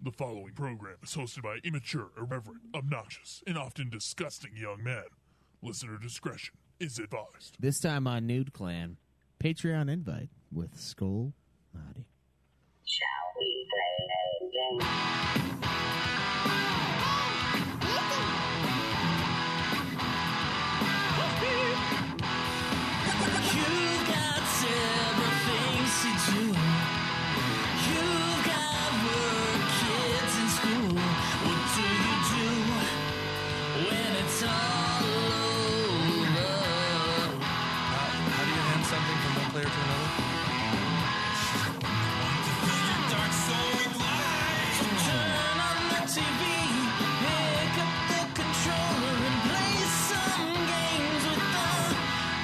The following program is hosted by immature, irreverent, obnoxious, and often disgusting young men. Listener discretion is advised. This time on Nude Clan, Patreon invite with Skoll, Hati. Shall we play a game? You've got several things to do. You've got work, kids in school. What do you do when it's all over? How do you hand something from one player to another? Turn on the TV, pick up the controller and play some games with the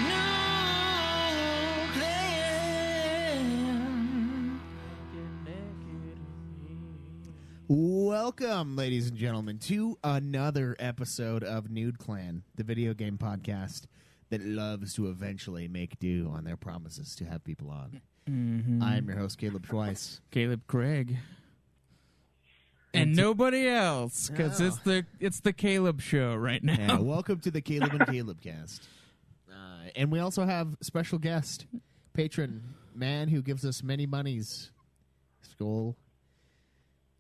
new clan. Welcome, ladies and gentlemen, to another episode of Nude Clan, the video game podcast that loves to eventually make do on their promises to have people on. I'm your host, Caleb Schweiss. Caleb Craig. And nobody else, because it's the Caleb show right now. Yeah, welcome to the Caleb and Caleb cast. And we also have special guest, patron, man who gives us many monies, Skoll,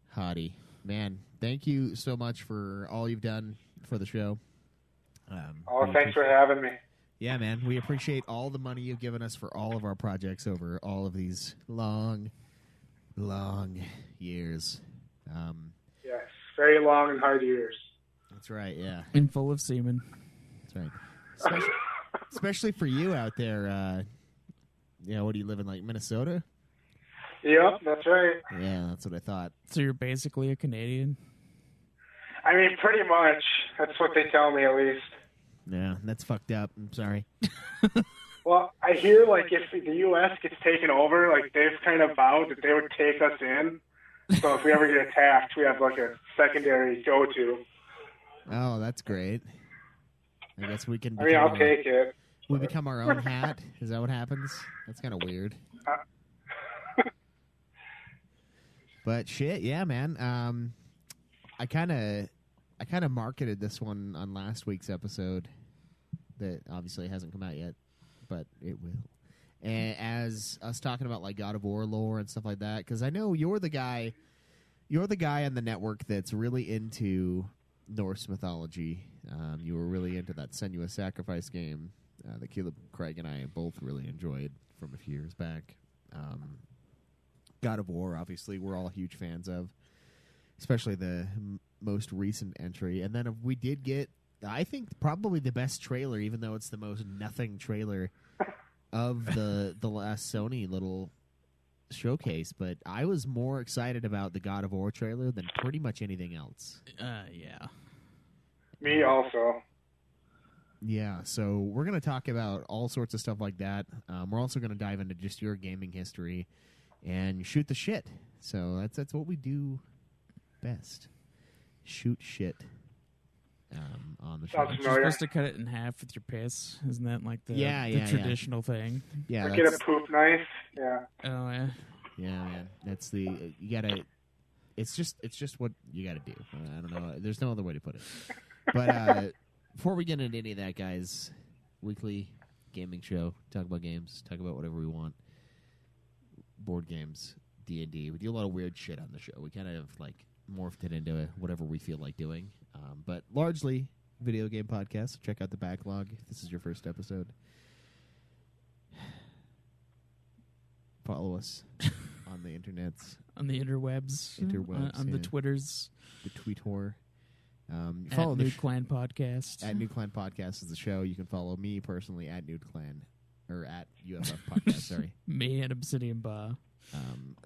Hati. Man, thank you so much for all you've done for the show. Thanks for having me. Yeah, man, we appreciate all the money you've given us for all of our projects over all of these long, long years. Yes, very long and hard years. That's right, yeah. And full of semen. That's right. Especially for you out there, what do you live in, like Minnesota? Yep, that's right. Yeah, that's what I thought. So you're basically a Canadian? I mean, pretty much. That's what they tell me, at least. Yeah, that's fucked up. I'm sorry. Well, I hear, like, if the U.S. gets taken over, like, they've kind of vowed that they would take us in. So if we ever get attacked, we have, like, a secondary go-to. Oh, that's great. I guess we can... I'll take it. We become our own hat? Is that what happens? That's kind of weird. But shit, yeah, man. I kind of marketed this one on last week's episode that obviously hasn't come out yet, but it will. And as us talking about like God of War lore and stuff like that, because I know you're the guy on the network that's really into Norse mythology. You were really into that Senua's Sacrifice game that Caleb, Craig, and I both really enjoyed from a few years back. God of War, obviously, we're all huge fans of, especially the most recent entry. And then we did get, I think, probably the best trailer, even though it's the most nothing trailer of the last Sony little showcase. But I was more excited about the God of War trailer than pretty much anything else. Yeah. Me also. Yeah, so we're going to talk about all sorts of stuff like that. We're also going to dive into just your gaming history and shoot the shit. So that's what we do best. Shoot shit on the show. Sounds You're supposed to cut it in half with your piss. Isn't that like the traditional thing? Yeah, get a poop knife. Yeah. Oh, yeah. Yeah, man. That's the you gotta. It's just what you gotta do. I don't know. There's no other way to put it. But before we get into any of that, guys, weekly gaming show. Talk about games. Talk about whatever we want. Board games, D&D. We do a lot of weird shit on the show. We kind of like morphed it into whatever we feel like doing. But largely video game podcast. So check out the backlog if this is your first episode. Follow us on the internets. On the interwebs. On the Twitters. The tweet whore. Follow the Nude Clan Podcast. At Nude Clan Podcast is the show. You can follow me personally at Nude Clan. Or at UFF Podcast, sorry. Me and Obsidian Ba.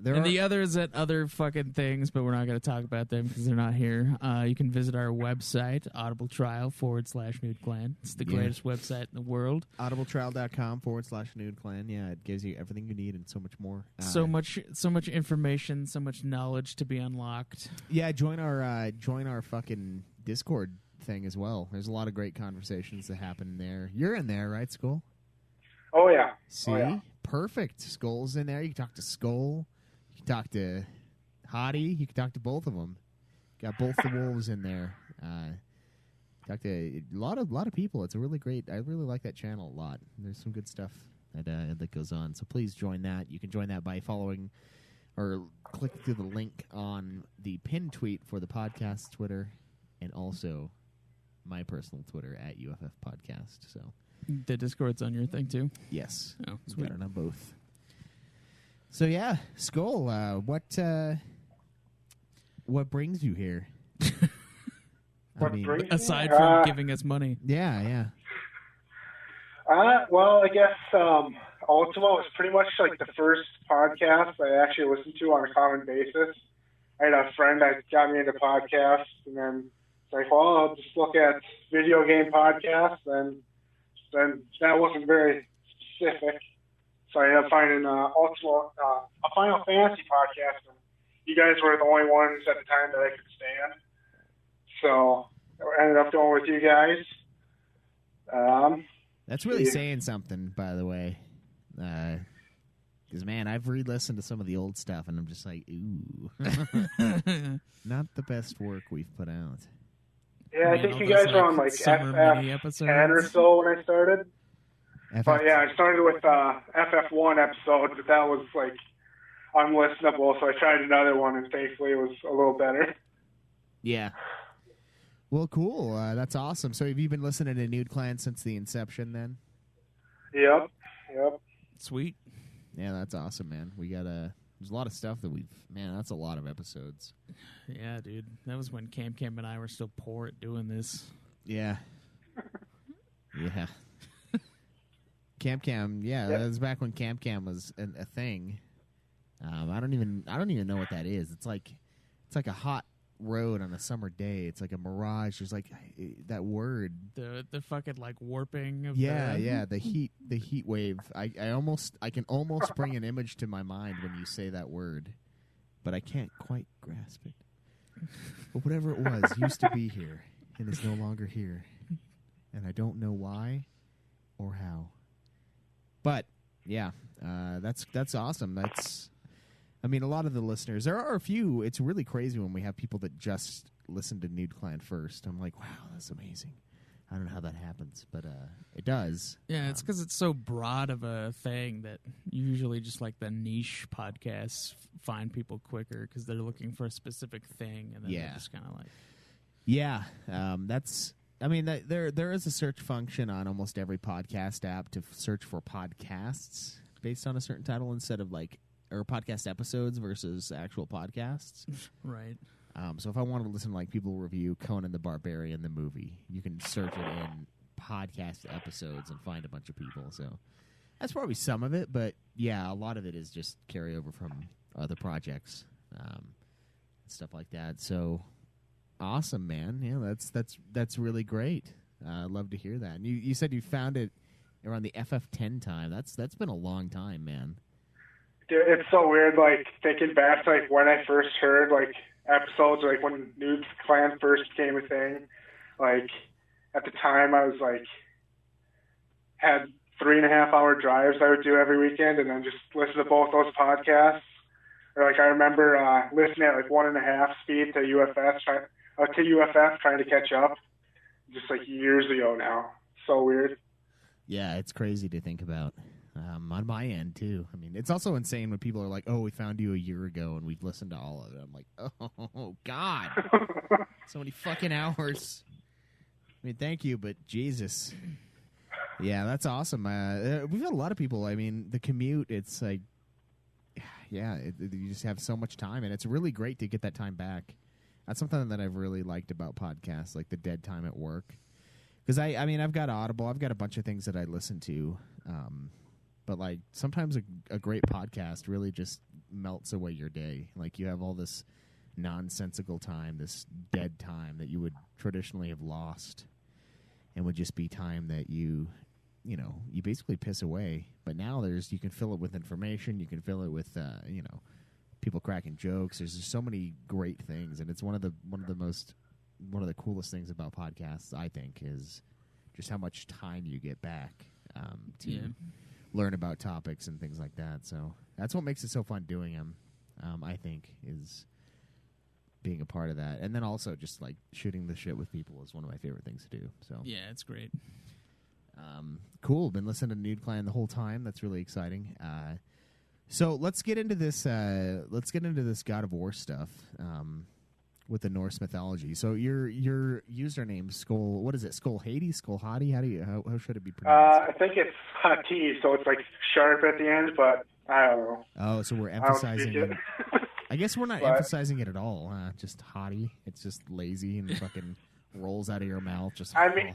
And the others at other fucking things, but we're not going to talk about them because they're not here. You can visit our website, audibletrial.com/NudeClan. It's the greatest website in the world. audibletrial.com/NudeClan. Yeah, it gives you everything you need and so much more. So much information, so much knowledge to be unlocked. Yeah, join our fucking Discord thing as well. There's a lot of great conversations that happen there. You're in there, right, Skoll? Oh, yeah. See? Oh, yeah. Perfect. Skoll's in there. You can talk to Skoll. You can talk to Hati, you can talk to both of them. Got both the wolves in there. Talk to a lot of people. It's a really great. I really like that channel a lot. There's some good stuff that goes on. So please join that. You can join that by following or click through the link on the pinned tweet for the podcast Twitter, and also my personal Twitter at UFF Podcast. So The Discord's on your thing too? yes, Oh, we sweet. got it on both. So yeah, Skoll, what brings you here? What brings me? Aside from giving us money. Yeah. Well, I guess Ultima was pretty much like the first podcast I actually listened to on a common basis. I had a friend that got me into podcasts, and then it's like, well, I'll just look at video game podcasts, and then that wasn't very specific. So I ended up finding Ultima, a Final Fantasy podcast, and you guys were the only ones at the time that I could stand. So I ended up going with you guys. That's really saying something, by the way. Because, man, I've re-listened to some of the old stuff, and I'm just like, ooh. Not the best work we've put out. Yeah, I think you guys were on like FF10 or so when I started. But yeah, I started with FF1 episode, but that was like unlistenable, so I tried another one, and thankfully it was a little better. Yeah. Well, cool. That's awesome. So have you been listening to Nude Clan since the inception then? Yep. Sweet. Yeah, that's awesome, man. We got there's a lot of stuff that that's a lot of episodes. Yeah, dude. That was when Cam and I were still poor at doing this. Yeah. Yeah. Cam, yeah, that was back when Cam was a thing. I don't even know what that is. It's like a hot road on a summer day. It's like a mirage. There's like that word. The fucking like warping of the heat wave. I can almost bring an image to my mind when you say that word, but I can't quite grasp it. But whatever it was used to be here and is no longer here, and I don't know why or how. But yeah, that's awesome. I mean, a lot of the listeners, there are a few. It's really crazy when we have people that just listen to Nude Clan first. I'm like, wow, that's amazing. I don't know how that happens, but it does. Yeah, it's because it's so broad of a thing that usually just like the niche podcasts find people quicker because they're looking for a specific thing, and then they're just kind of like, yeah, that's. I mean, there is a search function on almost every podcast app to search for podcasts based on a certain title instead of like. Or podcast episodes versus actual podcasts. Right. So if I want to listen to like people review Conan the Barbarian, the movie, you can search it in podcast episodes and find a bunch of people. So that's probably some of it, but yeah, a lot of it is just carryover from other projects, stuff like that. So awesome, man. Yeah, that's really great. I'd love to hear that. And you said you found it around the FF10 time. That's been a long time, man. Dude, it's so weird, like, thinking back to, like, when I first heard, like, episodes, like, when Nude Clan first became a thing. Like, at the time, I was, like, had 3.5-hour drives I would do every weekend and then just listen to both those podcasts. Or, like, I remember listening at, like, 1.5 speed to UFF trying to catch up. Just, like, years ago now. So weird. Yeah, it's crazy to think about. On my end, too. I mean, it's also insane when people are like, oh, we found you a year ago and we've listened to all of it. I'm like, oh, God. So many fucking hours. I mean, thank you, but Jesus. Yeah, that's awesome. We've had a lot of people. I mean, the commute, it's like, yeah, you just have so much time, and it's really great to get that time back. That's something that I've really liked about podcasts, like the dead time at work. Because, I mean, I've got Audible. I've got a bunch of things that I listen to. But, like, sometimes a great podcast really just melts away your day. Like, you have all this nonsensical time, this dead time that you would traditionally have lost and would just be time that you basically piss away. But now you can fill it with information. You can fill it with, people cracking jokes. There's just so many great things. And it's one of the coolest things about podcasts, I think, is just how much time you get back to learn about topics and things like that. So that's what makes it so fun doing them, I think, is being a part of that. And then also just like shooting the shit with people is one of my favorite things to do. So Yeah, it's great. Cool. Been listening to Nude Clan the whole time. That's really exciting. So let's get into this. Let's get into this God of War stuff with the Norse mythology. So your username Skoll. What is it? Skoll Hati? Skoll Hati? How should it be pronounced? I think it's Hati, so it's like sharp at the end, but I don't know. Oh, so we're I don't emphasizing speak it. it. I guess we're not But- emphasizing it at all. Just Hati. It's just lazy and fucking rolls out of your mouth. Just. I mean,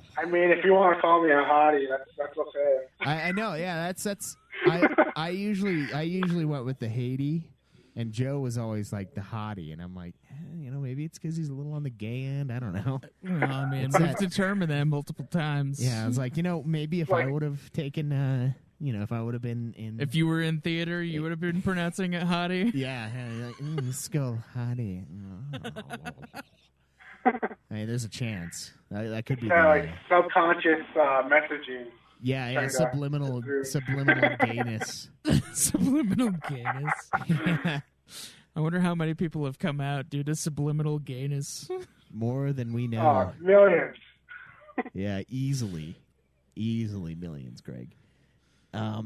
if you want to call me a hottie, that's okay. I know. Yeah, that's. I usually went with the Haiti, and Joe was always like the hottie, and I'm like, maybe it's because he's a little on the gay end. I don't know. Well, I mean, It's we've that- determined that multiple times. Yeah, I was like, maybe if I Like- would have taken, if I would have been in. If you were in theater, you would have been pronouncing it Hottie. Yeah, like, Skull Hottie. I mean, there's a chance. That could be. Like subconscious messaging. Yeah, kinda subliminal gayness. Subliminal gayness. I wonder how many people have come out due to subliminal gayness. More than we know. Millions. Yeah, easily millions, Greg.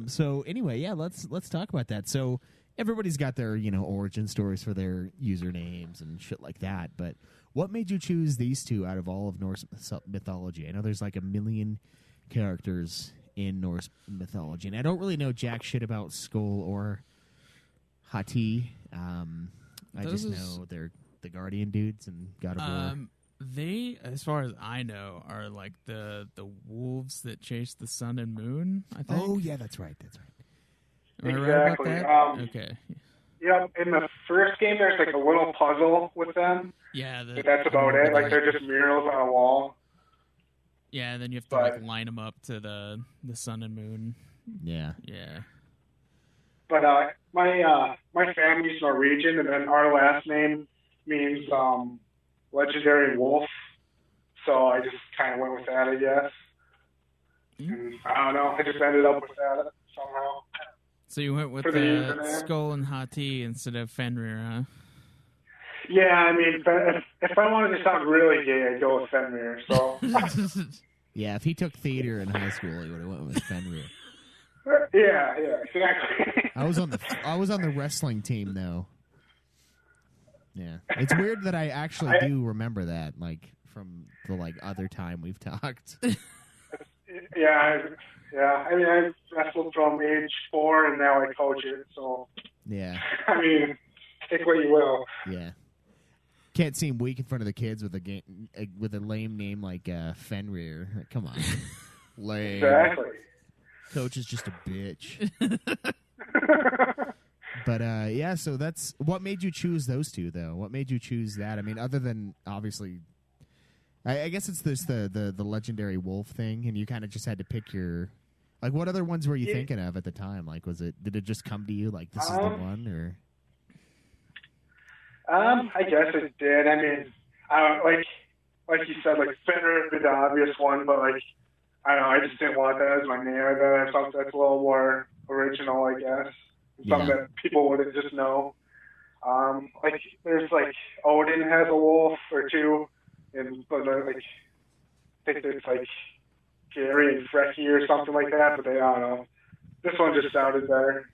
So anyway, yeah, let's talk about that. So everybody's got their origin stories for their usernames and shit like that. But what made you choose these two out of all of Norse mythology? I know there's like 1 million characters in Norse mythology, and I don't really know jack shit about Skoll or Hati. I just know they're the Guardian dudes and God of War. They, as far as I know, are like the wolves that chase the sun and moon, I think. Oh, yeah, that's right. Am I right Exactly. about that? Okay. Yeah, in the first game, there's like a little puzzle with them, Yeah. but that's about it. Like they're just murals on a wall. Yeah, and then you have to But- like line them up to the sun and moon. Yeah. Yeah. But my family's Norwegian, and then our last name means legendary wolf. So I just kind of went with that, I guess. And I don't know. I just ended up with that somehow. So you went with For the username. Skoll and Hati instead of Fenrir, huh? Yeah, I mean, if I wanted to sound really gay, I'd go with Fenrir. So Yeah, if he took theater in high school, he would have went with Fenrir. yeah, exactly. I was on the wrestling team though. Yeah, it's weird that I actually do remember that, like from the other time we've talked. Yeah. I mean, I wrestled from age 4, and now I coach it. So Yeah, I mean, take what you will. yeah. Can't seem weak in front of the kids with a lame name like Fenrir. Like, come on, lame. Exactly. Coach is just a bitch. But yeah, so that's what made you choose those two, though. What made you choose that? I mean, other than obviously, I guess it's this the legendary wolf thing, and you kind of just had to pick your what other ones were you thinking of at the time? Like, did it just come to you like this is the one, or? I guess it did. I mean, like you said, like Fenrir would be the obvious one, but I don't know. I just didn't want that as my name. I thought something that's a little more original, I guess. Something that people wouldn't just know. There's Odin has a wolf or two, and but I think there's Gary and Frecky or something like that. But I don't know. This one just sounded better.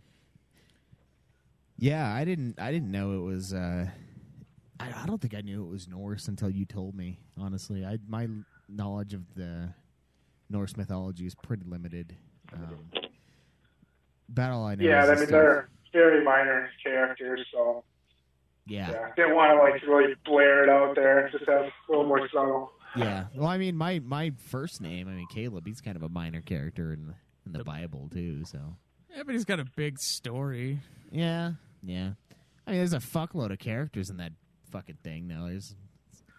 Yeah, I didn't know it was. I don't think I knew it was Norse until you told me. Honestly, my knowledge of the Norse mythology is pretty limited. About all I know. Yeah, is I this mean stuff. they're very minor characters, so Yeah. didn't want to really blare it out there. Just have a little more subtle. Yeah. Well, I mean, my first name, Caleb, he's kind of a minor character in the Bible too. So. Yeah, but he's got a big story. Yeah. Yeah. I mean, there's a fuckload of characters in that fucking thing. Though there's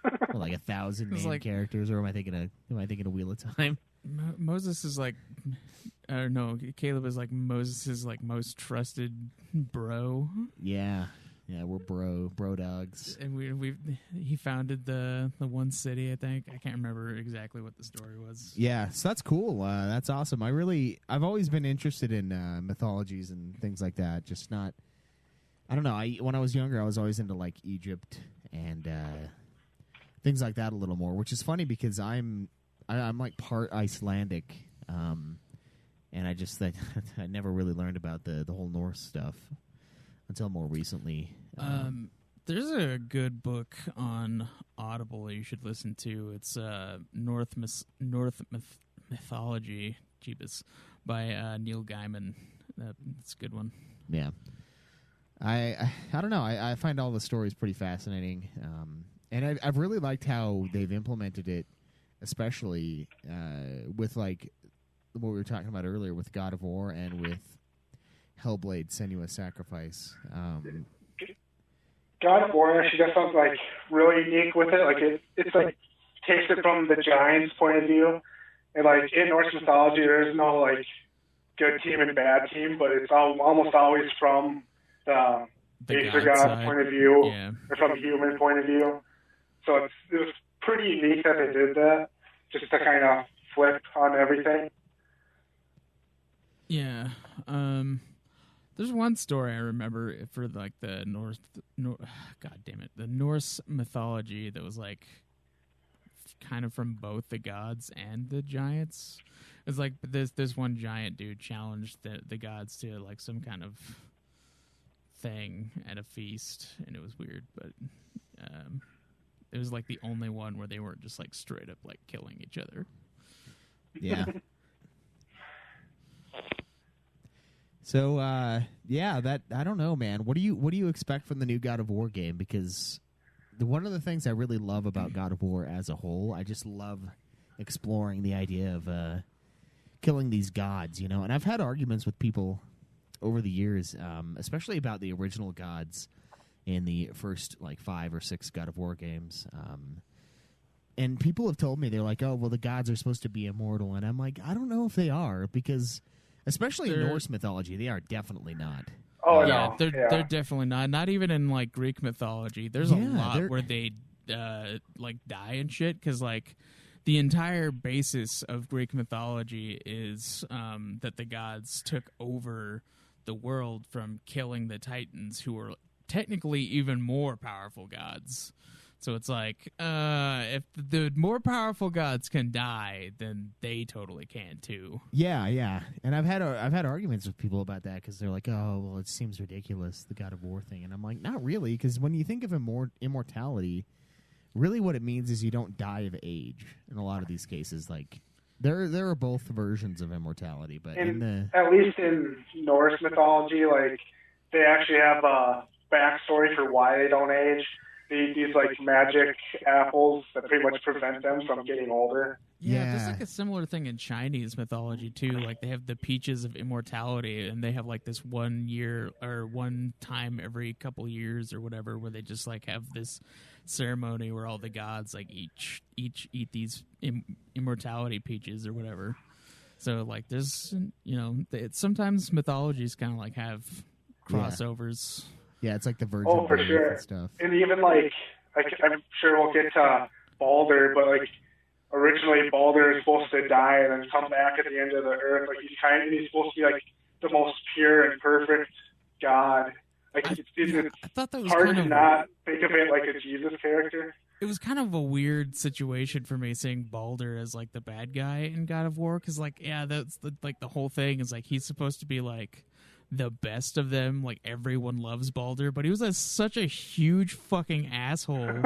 1,000 It's main characters, or am I thinking of Wheel of Time? Moses is Caleb is Moses' most trusted bro. Yeah. Yeah, we're bro dogs. And he founded the one city, I think. I can't remember exactly what the story was. Yeah, so that's cool. That's awesome. I've always been interested in mythologies and things like that. Just not. I don't know. When I was younger, I was always into Egypt and things like that a little more, which is funny because I'm like part Icelandic, and I just I never really learned about the whole Norse stuff until more recently. There's a good book on Audible you should listen to. It's North Mythology, Jeebus, by Neil Gaiman. It's a good one. Yeah. I don't know. I find all the stories pretty fascinating. And I've really liked how they've implemented it, especially with like what we were talking about earlier with God of War and with Hellblade: Senua's Sacrifice. God of War actually does something like really unique with it. Like it's like takes it from the giants' point of view, and like in Norse mythology, there is no like good team and bad team, but it's almost always from the Aether God point of view, or from the human point of view. So it was pretty unique that they did that, just to kind of flip on everything. Yeah. There's one story I remember for like the the Norse mythology that was like kind of from both the gods and the giants. It's like this one giant dude challenged the gods to like some kind of thing at a feast, and it was weird, but it was like the only one where they weren't just like straight up like killing each other. Yeah. So that I don't know, man. What do you expect from the new God of War game? Because one of the things I really love about God of War as a whole, I just love exploring the idea of killing these gods, you know. And I've had arguments with people over the years, especially about the original gods in the first like 5 or 6 God of War games. And people have told me, they're like, "Oh, well, the gods are supposed to be immortal," and I'm like, I don't know if they are, because especially in Norse mythology, they are definitely not. Oh, yeah, no. They're definitely not. Not even in like Greek mythology. There's a lot where they like die and shit, because like the entire basis of Greek mythology is that the gods took over the world from killing the Titans, who were technically even more powerful gods. So it's like, if the more powerful gods can die, then they totally can too. Yeah, and I've had arguments with people about that, because they're like, "Oh, well, it seems ridiculous, the God of War thing," and I'm like, not really, because when you think of immortality, really what it means is you don't die of age. In a lot of these cases, like there are both versions of immortality, but at least in Norse mythology, like they actually have a backstory for why they don't age. These like magic apples that pretty much prevent them from getting older. Yeah, there's like a similar thing in Chinese mythology too. Like they have the peaches of immortality, and they have like this 1 year or one time every couple years or whatever, where they just like have this ceremony where all the gods like each eat these immortality peaches or whatever. So like there's, you know, sometimes mythologies kind of like have crossovers. Yeah, it's like the Virgin. Oh, for sure. And stuff. And even like I'm sure we'll get to Baldur, but like originally Baldur is supposed to die and then come back at the end of the earth. Like he's supposed to be like the most pure and perfect God. Like I thought that was hard kind to of not think of it like a Jesus character. It was kind of a weird situation for me seeing Baldur as like the bad guy in God of War, because like that's like the whole thing is like he's supposed to be like the best of them, like everyone loves Baldur, but he was such a huge fucking asshole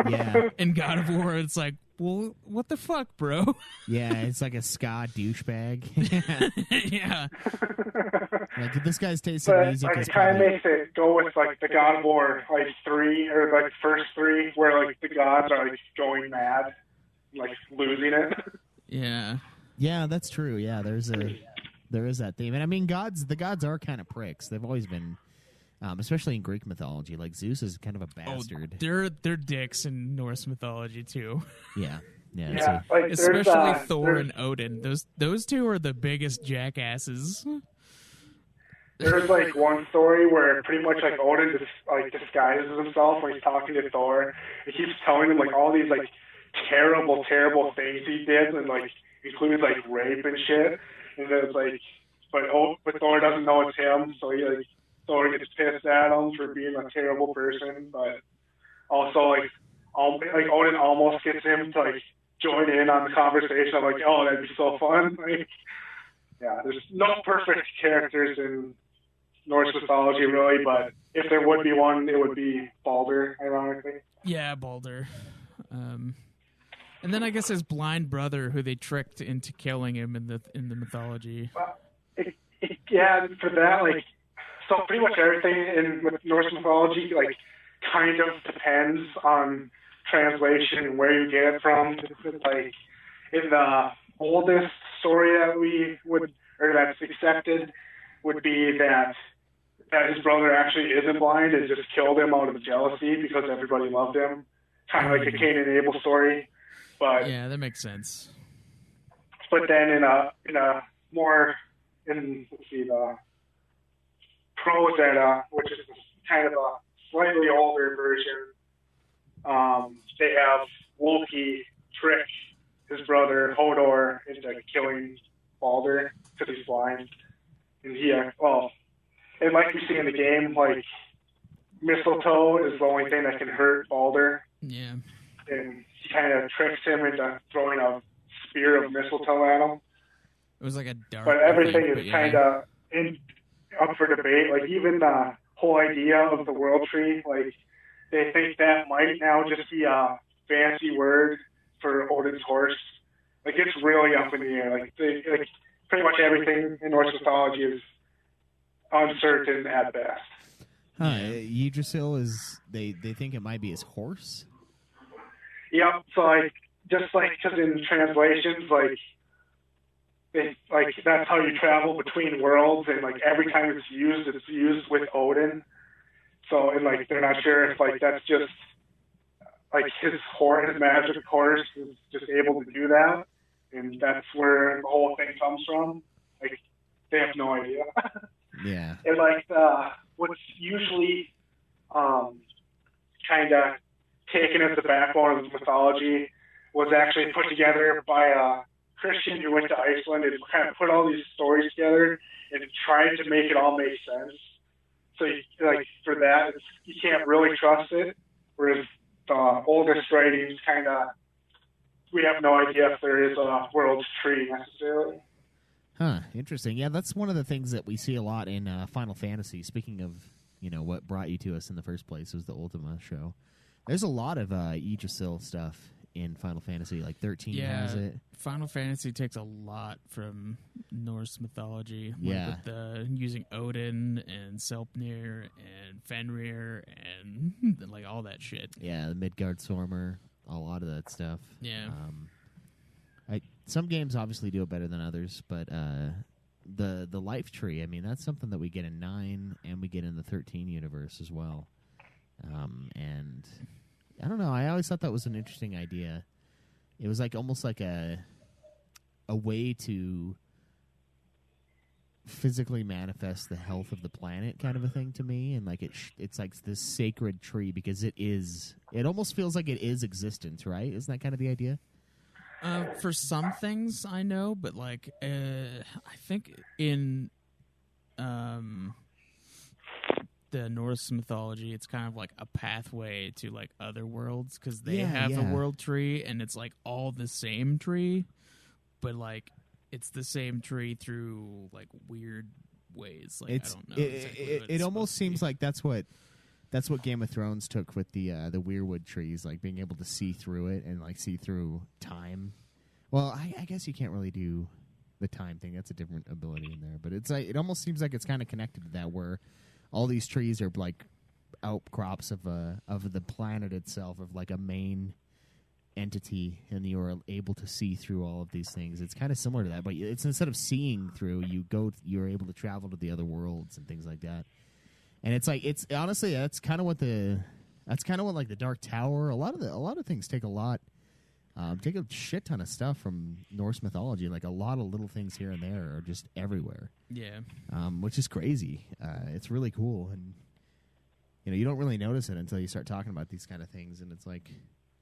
in God of War. It's like, well, what the fuck, bro? Yeah, it's like a ska douchebag. Yeah. Like, this guy's taste in music like, is it kind of probably... makes it go with like the God of War like 3 or like first 3, where like the gods are like going mad, like losing it. Yeah, that's true. Yeah, there is that theme. And I mean, the gods are kind of pricks. They've always been, especially in Greek mythology. Like Zeus is kind of a bastard. Oh, they're dicks in Norse mythology too. Yeah. Like, especially Thor and Odin. Those two are the biggest jackasses. There's like one story where pretty much like Odin disguises himself when he's talking to Thor. He keeps telling him like all these like terrible things he did, and like includes like rape and shit. And then it's like, but Thor doesn't know it's him, so Thor gets pissed at him for being a terrible person. But also like Odin almost gets him to like join in on the conversation. I'm like, oh, that'd be so fun. Like, yeah, there's no perfect characters in Norse mythology really, but if there would be one, it would be Balder, ironically. Yeah, Balder. And then I guess his blind brother, who they tricked into killing him in the mythology. Yeah, for that, like, so pretty much everything with Norse mythology, like, kind of depends on translation and where you get it from. Like, in the oldest story that's accepted would be that his brother actually isn't blind and just killed him out of jealousy because everybody loved him. Kind of like a Cain and Abel story. But yeah, that makes sense. But then the Prose Edda, which is kind of a slightly older version, they have Loki trick his brother Hodor into killing Balder because he's blind. And and like we see in the game, like, mistletoe is the only thing that can hurt Balder. Yeah. And he kind of tricks him into throwing a spear of mistletoe at him. It was like a dark. But everything is kind of up for debate. Like, even the whole idea of the world tree, like, they think that might now just be a fancy word for Odin's horse. Like, it's really up in the air. Like, pretty much everything in Norse mythology is uncertain at best. Yggdrasil they think it might be his horse? Yep. So, like, just like, because in translations, that's how you travel between worlds, and like every time it's used with Odin. So, and like they're not sure if like that's just like his magic horse is just able to do that, and that's where the whole thing comes from. Like, they have no idea. Yeah. And like what's usually kind of taken as the backbone of the mythology was actually put together by a Christian who went to Iceland and kind of put all these stories together and tried to make it all make sense. So, for that, you can't really trust it. Whereas the oldest writings we have no idea if there is a world tree necessarily. Huh, interesting. Yeah, that's one of the things that we see a lot in Final Fantasy. Speaking of, what brought you to us in the first place was the Ultima show. There's a lot of Yggdrasil stuff in Final Fantasy, like 13 has it. Final Fantasy takes a lot from Norse mythology. Yeah. With using Odin and Selpnir and Fenrir and like all that shit. Yeah, the Midgardsormr, a lot of that stuff. Yeah. Some games obviously do it better than others, but the life tree, I mean, that's something that we get in 9 and we get in the 13 universe as well. And I don't know, I always thought that was an interesting idea. It was like almost like a way to physically manifest the health of the planet kind of a thing to me, and like it's like this sacred tree because it almost feels like it is existence, right? Isn't that kind of the idea? For some things I know, but like I think in the Norse mythology, it's kind of like a pathway to like other worlds because they have a world tree and it's like all the same tree, but like it's the same tree through like weird ways. Like, I don't know. It almost seems like that's what Game of Thrones took with the weirwood trees, like being able to see through it and like see through time. Well, I guess you can't really do the time thing. That's a different ability in there, but it's like it almost seems like it's kind of connected to that, where all these trees are like outcrops of the planet itself, of like a main entity, and you're able to see through all of these things. It's kind of similar to that, but it's instead of seeing through, you're able to travel to the other worlds and things like that. And it's like honestly that's kind of what like the Dark Tower. A lot of things take a shit ton of stuff from Norse mythology. Like a lot of little things here and there are just everywhere. Yeah. Which is crazy. It's really cool, and you don't really notice it until you start talking about these kind of things, and it's like,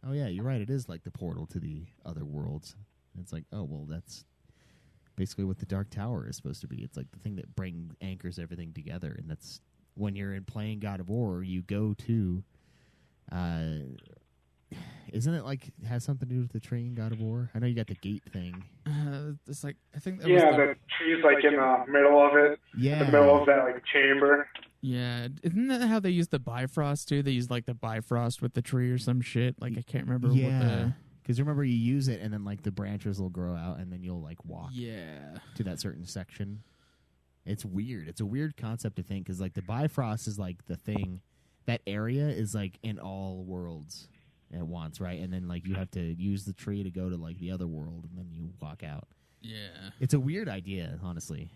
oh yeah, you're right. It is like the portal to the other worlds. And it's like, oh well, that's basically what the Dark Tower is supposed to be. It's like the thing that anchors everything together, and that's when you're playing God of War, you go to isn't it like has something to do with the tree in God of War? I know you got the gate thing. It's like I think. The tree's like in the middle of it. Yeah, in the middle of that like chamber. Yeah, isn't that how they use the Bifrost too? They use like the Bifrost with the tree or some shit. Like I can't remember. Yeah, because remember you use it and then like the branches will grow out and then you'll like walk. Yeah. To that certain section. It's weird. It's a weird concept to think because like the Bifrost is like the thing. That area is like in all worlds at once, right? And then like you have to use the tree to go to like the other world and then you walk out. Yeah. It's a weird idea, honestly.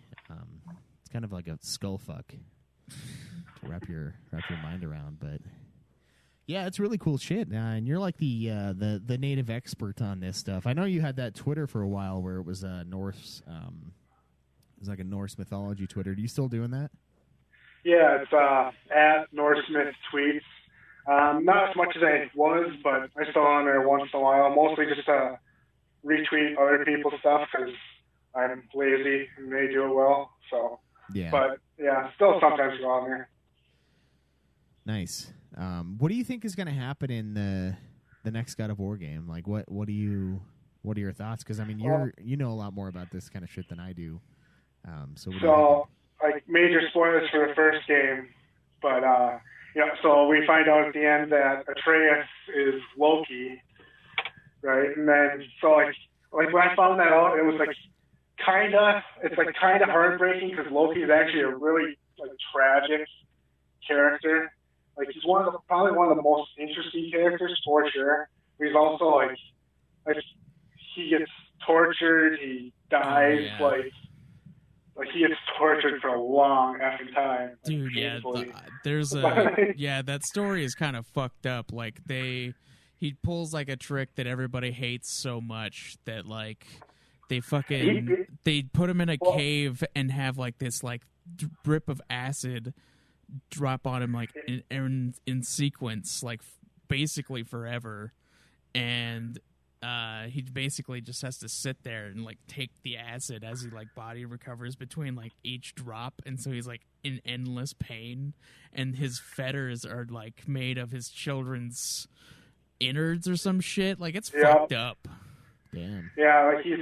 It's kind of like a skull fuck to wrap your mind around, but yeah, it's really cool shit. And you're like the native expert on this stuff. I know you had that Twitter for a while where it was Norse. It was like a Norse mythology Twitter. Are you still doing that? Yeah, it's at Norse Myth Tweets. Not as much as I was, but I still on there once in a while. Mostly just to retweet other people's stuff because I'm lazy and they do it well. So, yeah. But yeah, still sometimes go on there. Nice. What do you think is going to happen in the next God of War game? Like, what are your thoughts? Because I mean, you know a lot more about this kind of shit than I do. So like major spoilers for the first game, but so we find out at the end that Atreus is Loki, right? And then so like when I found that out, it was like kind of heartbreaking because Loki is actually a really like tragic character. Like he's probably one of the most interesting characters for sure. But he's also like he gets tortured, he dies, like he gets tortured for a long effing time. Dude, yeah, there's that story is kind of fucked up. Like he pulls like a trick that everybody hates so much that like they put him in a cave and have like this like drip of acid drop on him like in sequence, like basically forever, and he basically just has to sit there and like take the acid as he like body recovers between like each drop, and so he's like in endless pain, and his fetters are like made of his children's innards or some shit. Like it's fucked up. Damn. Yeah, like he's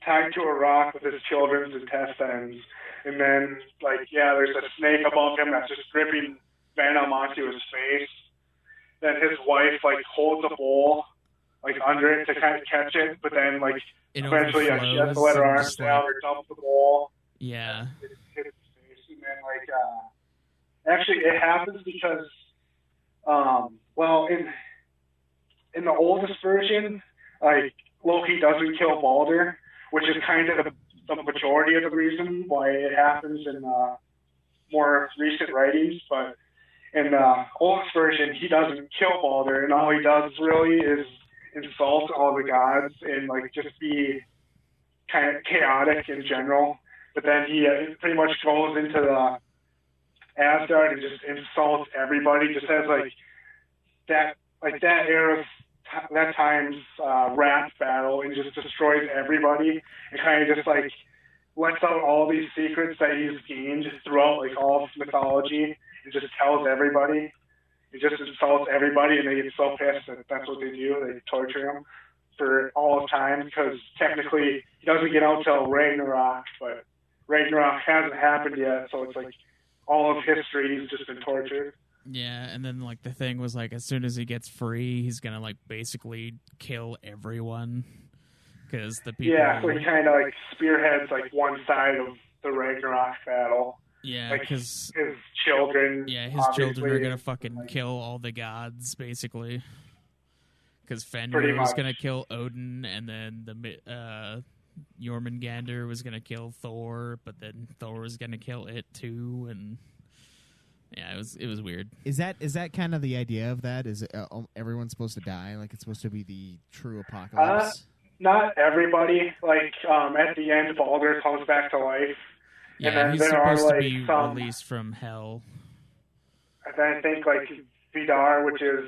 tied to a rock with his children's intestines, and then like there's a snake above him that's just dripping venom onto his face. Then his wife like holds a bowl like under it to kind of catch it, but then like eventually she has to let her arms down or dump the bowl. Yeah. It hits his face, and then like actually it happens because in the oldest version, like Loki doesn't kill Baldur, which is kind of the majority of the reason why it happens in more recent writings, but in the oldest version he doesn't kill Baldur, and all he does really is insult all the gods and like just be kind of chaotic in general. But then he pretty much goes into the Asgard and just insults everybody. Just has that time's rap battle and just destroys everybody and kind of just like lets out all these secrets that he's gained throughout like all of mythology and just tells everybody. He just insults everybody, and they get so pissed that that's what they do. They torture him for all of time because technically he doesn't get out till Ragnarok, but Ragnarok hasn't happened yet, so it's like all of history he's just been tortured. Yeah, and then like the thing was like as soon as he gets free, he's gonna like basically kill everyone because the people. Yeah, so he kind of like spearheads like one side of the Ragnarok battle. Yeah, like because his children. Yeah, his children are gonna fucking kill all the gods, basically. Because Fenrir was gonna kill Odin, and then the Jormungandr was gonna kill Thor, but then Thor was gonna kill it too, and yeah, it was weird. Is that kind of the idea of that? Is everyone's supposed to die? Like it's supposed to be the true apocalypse? Not everybody. Like at the end, Baldur comes back to life. Yeah, and then he's there supposed are, to like, be released from hell. And then I think like Vidar, which is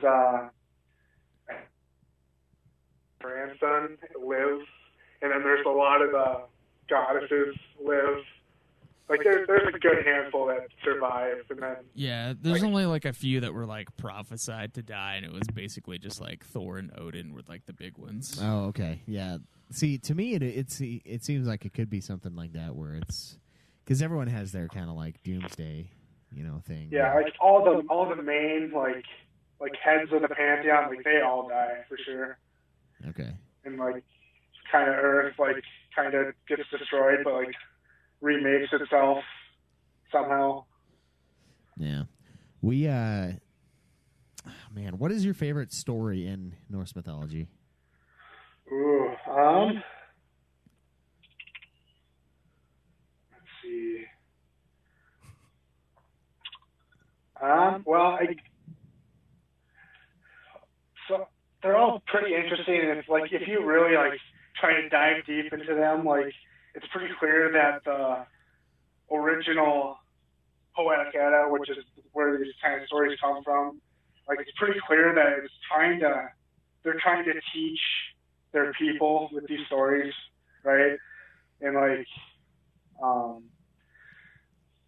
grandson, lives, and then there's a lot of the goddesses live. Like there's a good handful that survive, and then yeah, there's only like a few that were like prophesied to die, and it was basically just like Thor and Odin were like the big ones. Oh, okay, yeah. See, to me, it seems like it could be something like that, where it's because everyone has their kind of like doomsday, thing. Yeah, like all the main like heads of the pantheon, like they all die for sure. Okay. And like kind of Earth like kind of gets destroyed, but like remakes itself somehow. Yeah. We man, what is your favorite story in Norse mythology? Ooh, let's see. Well, so they're all pretty interesting, and it's like if you really like try to dive deep into them, like it's pretty clear that the original Poetic Edda, which is where these kind of stories come from, like it's pretty clear that they're trying to teach their people with these stories, right? And like,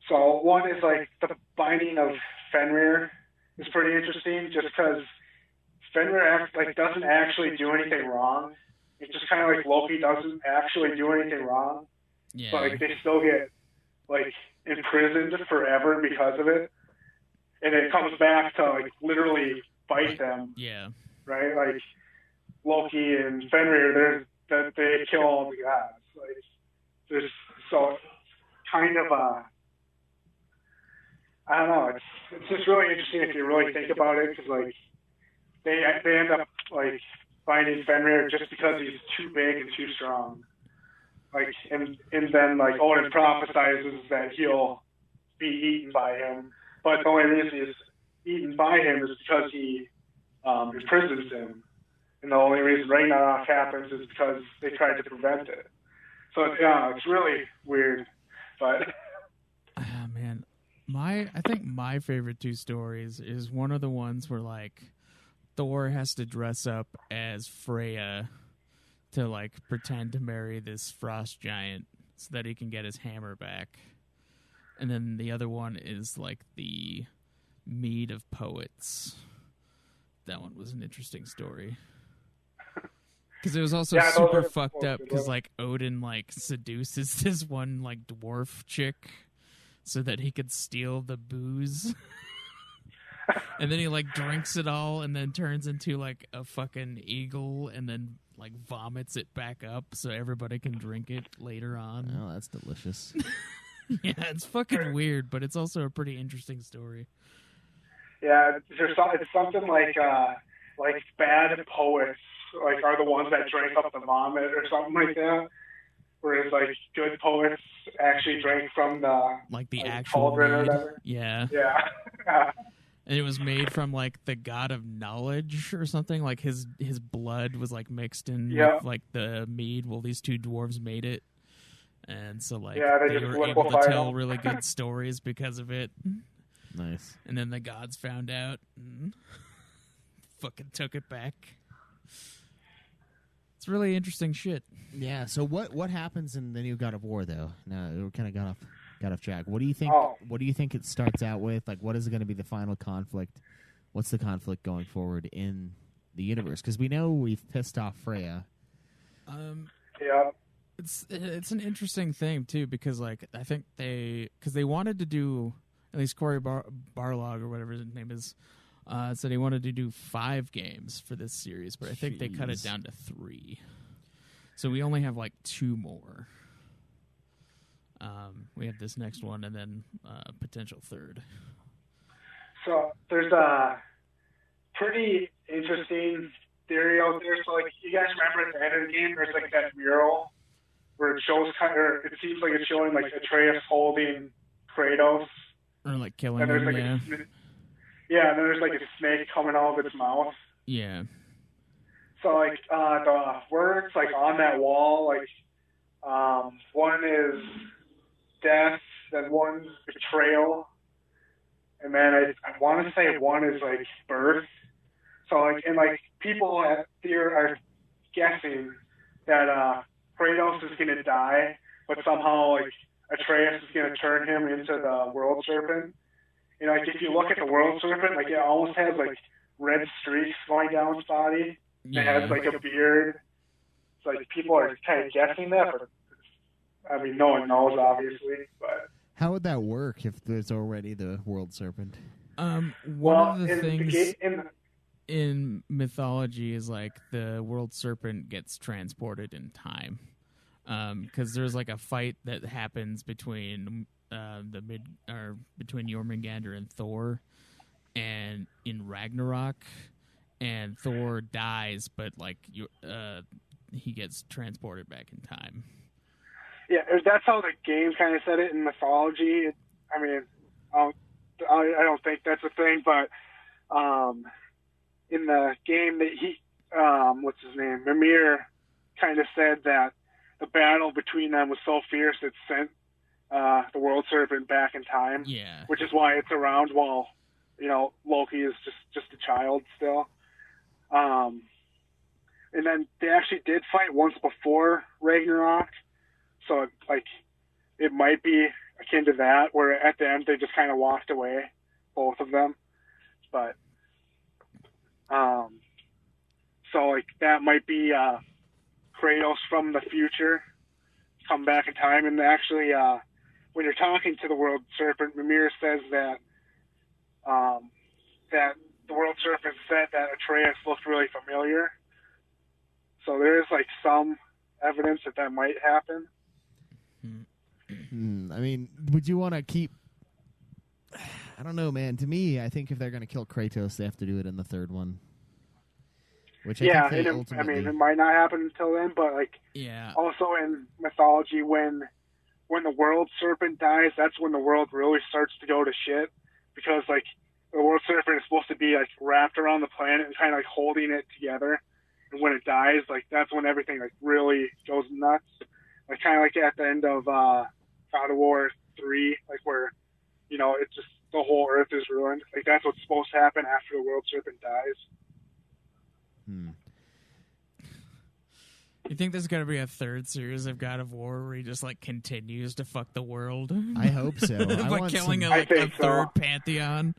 so one is like the binding of Fenrir is pretty interesting, just because Fenrir doesn't actually do anything wrong. It's just kind of like Loki doesn't actually do anything wrong, but like they still get like imprisoned forever because of it, and it comes back to like literally bite them. Yeah. Right, like Loki and Fenrir, they kill all the gods. Like there's so kind of I don't know. It's just really interesting if you really think about it, because like they end up like finding Fenrir just because he's too big and too strong. Like and then like Odin prophesizes that he'll be eaten by him, but the only reason he's eaten by him is because he imprisons him. And the only reason Ragnarok happens is because they tried to prevent it. So it's really weird. But man, I think my favorite two stories is one of the ones where like Thor has to dress up as Freya to like pretend to marry this frost giant so that he can get his hammer back. And then the other one is like the Mead of Poets. That one was an interesting story. Because it was also super fucked up, because like Odin like seduces this one like dwarf chick so that he could steal the booze. And then he like drinks it all and then turns into like a fucking eagle and then like vomits it back up so everybody can drink it later on. Oh, that's delicious. Yeah, it's fucking weird, but it's also a pretty interesting story. Yeah, it's something like bad poets like are the ones that drink up the vomit or something like that. Whereas like good poets actually drank from the actual cauldron or mead. whatever. Yeah. Yeah. And it was made from like the god of knowledge or something. Like his blood was like mixed in with like the mead. Well, these two dwarves made it, and so like they were able to tell really good stories because of it. Nice. And then the gods found out and fucking took it back. It's really interesting shit. Yeah. So what happens in the new God of War though? Now it kind of got off track. What do you think? What do you think it starts out with? Like, what is going to be the final conflict? What's the conflict going forward in the universe? Because we know we've pissed off Freya. Yeah. It's an interesting thing too, because like I think they wanted to do, at least Corey Barlog or whatever his name is, said he wanted to do 5 games for this series, but I think they cut it down to 3. So we only have like 2 more. We have this next one and then potential 3rd. So there's a pretty interesting theory out there. So like you guys remember at the end of the game, there's like that mural where it shows it seems like it's showing like Atreus holding Kratos. Or like killing and there's him, like and then there's like a snake coming out of its mouth. Yeah. So like the words like on that wall, like one is death, then one's betrayal, and then I want to say one is like birth. So like and like people at Theor are guessing that Kratos is gonna die, but somehow like Atreus is going to turn him into the World Serpent. You know, like if you look at the World Serpent, like it almost has like red streaks going down its body. It has like a beard. It's like people are kind of guessing that, but I mean, no one knows obviously. But how would that work if there's already the World Serpent? One of the things in mythology is like the World Serpent gets transported in time. Because there's like a fight that happens between between Jormungandr and Thor, and in Ragnarok, and Thor dies, but like he gets transported back in time. Yeah, that's how the game kind of said it in mythology. I mean, I don't think that's a thing, but in the game that what's his name, Mimir, kind of said that the battle between them was so fierce it sent the World Serpent back in time. Yeah. Which is why it's around while, you know, Loki is just a child still. And then they actually did fight once before Ragnarok. So, it might be akin to that, where at the end they just kind of walked away, both of them. But, that might be, Kratos from the future come back in time, and actually when you're talking to the World Serpent, Mimir says that that the World Serpent said that Atreus looked really familiar, so there is like some evidence that might happen. I mean, would you want to keep, I don't know, man. To me, I think if they're going to kill Kratos, they have to do it in the third one. Which I think it might not happen until then, but also in mythology, when the World Serpent dies, that's when the world really starts to go to shit, because like the World Serpent is supposed to be like wrapped around the planet and kind of like holding it together, and when it dies, like that's when everything like really goes nuts, like kind of like at the end of God of War 3, like where, you know, it's just the whole Earth is ruined. Like that's what's supposed to happen after the World Serpent dies. You think there's going to be a third series of God of War where he just like continues to fuck the world? I hope so. By killing a third pantheon.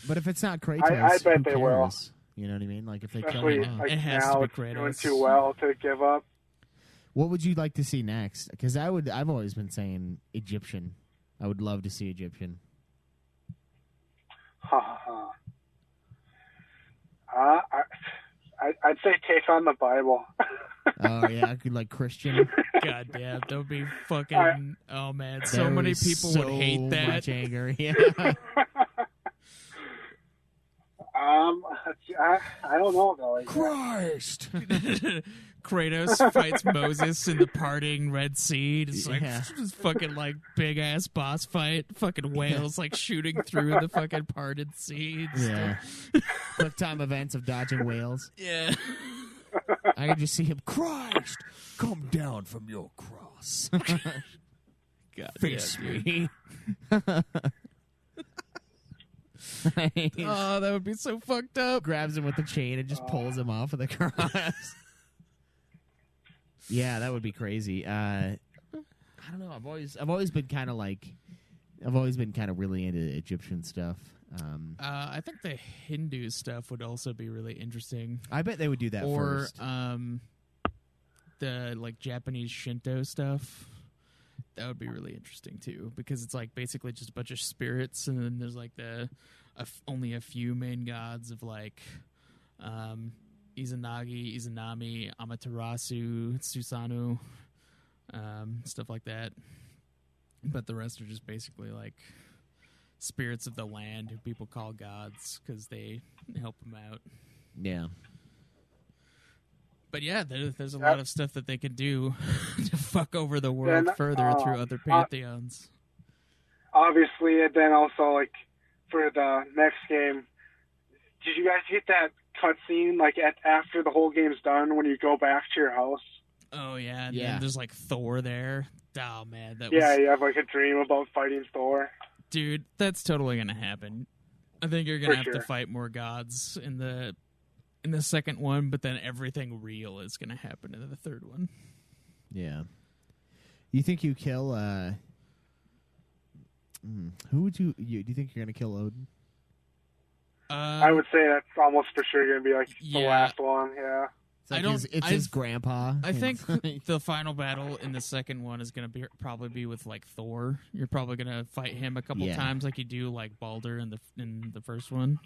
But if it's not Kratos, I bet they cares? will. You know what I mean? Like if they Especially kill him, like it has now to be it's doing Kratos. too well to give up. What would you like to see next? Because I've always been saying Egyptian. I would love to see Egyptian. Ha ha ha. I'd say take on the Bible. Oh yeah, I could like Christian. God damn, that would be fucking. Oh man, so many people would hate that. Much anger. Yeah. I don't know though. Christ. Kratos fights Moses in the parting Red Sea. It's like just fucking like big ass boss fight. Fucking whales like shooting through the fucking parted sea. Yeah. Quick time events of dodging whales. Yeah. I can just see him. Christ, come down from your cross. God, face me. Oh, that would be so fucked up. Grabs him with the chain and just pulls him off of the cross. Yeah, that would be crazy. I don't know. I've always been kind of really into Egyptian stuff. I think the Hindu stuff would also be really interesting. I bet they would do that first. Or the like Japanese Shinto stuff. That would be really interesting too, because it's like basically just a bunch of spirits, and then there's like only a few main gods of like Izanagi, Izanami, Amaterasu, Susanoo, stuff like that. But the rest are just basically like spirits of the land who people call gods because they help them out. Yeah. But yeah, there's a lot of stuff that they could do to fuck over the world further through other pantheons. Obviously, and then also like for the next game, did you guys get that cutscene like after the whole game's done when you go back to your house? Oh yeah, and then there's like Thor there. Oh man, you have like a dream about fighting Thor. Dude, that's totally gonna happen. I think you're gonna have to fight more gods in the second one, but then everything real is gonna happen in the third one. Yeah. You think you kill? Who would you? Do you think you're gonna kill Odin? I would say that's almost for sure going to be like the last one. Yeah. It's his grandpa. I think the final battle in the second one is going to probably be with like Thor. You're probably going to fight him a couple times, like you do like Baldur in the first one.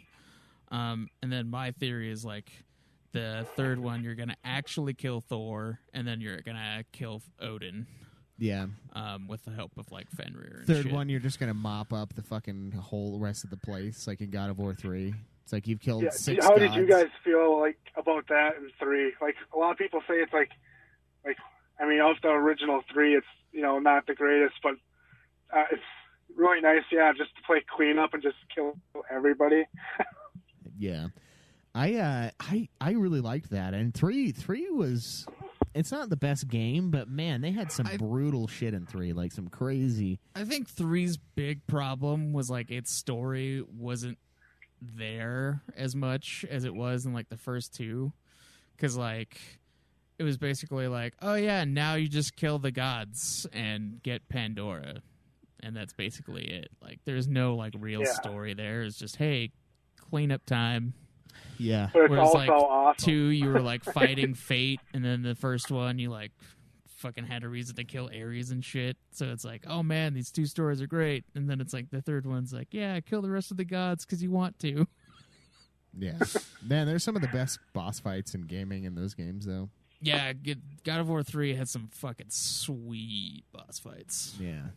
And then my theory is like the third one, you're going to actually kill Thor, and then you're going to kill Odin. Yeah. With the help of like Fenrir. And Third shit. one, you're just going to mop up the fucking whole rest of the place, like in God of War 3. It's like you've killed 6 How gods. did you guys feel like about that in 3? Like a lot of people say it's like I mean, of the original 3, it's not the greatest, but it's really nice, just to play cleanup and just kill everybody. Yeah, I really liked that, and 3 was. It's not the best game, but man, they had some brutal shit in 3, like some crazy. I think 3's big problem was like its story wasn't there as much as it was in like the first 2, because like it was basically like, oh yeah, now you just kill the gods and get Pandora, and that's basically it. Like there's no like real story there. It's just, hey, cleanup time. Yeah. But it's whereas also like awesome. 2, you were like fighting fate, and then the first one you like fucking had a reason to kill Ares and shit. So it's like, oh man, these 2 stories are great. And then it's like the third one's like, yeah, kill the rest of the gods because you want to. Yeah. Man, there's some of the best boss fights in gaming in those games, though. Yeah, God of War 3 had some fucking sweet boss fights. Yeah.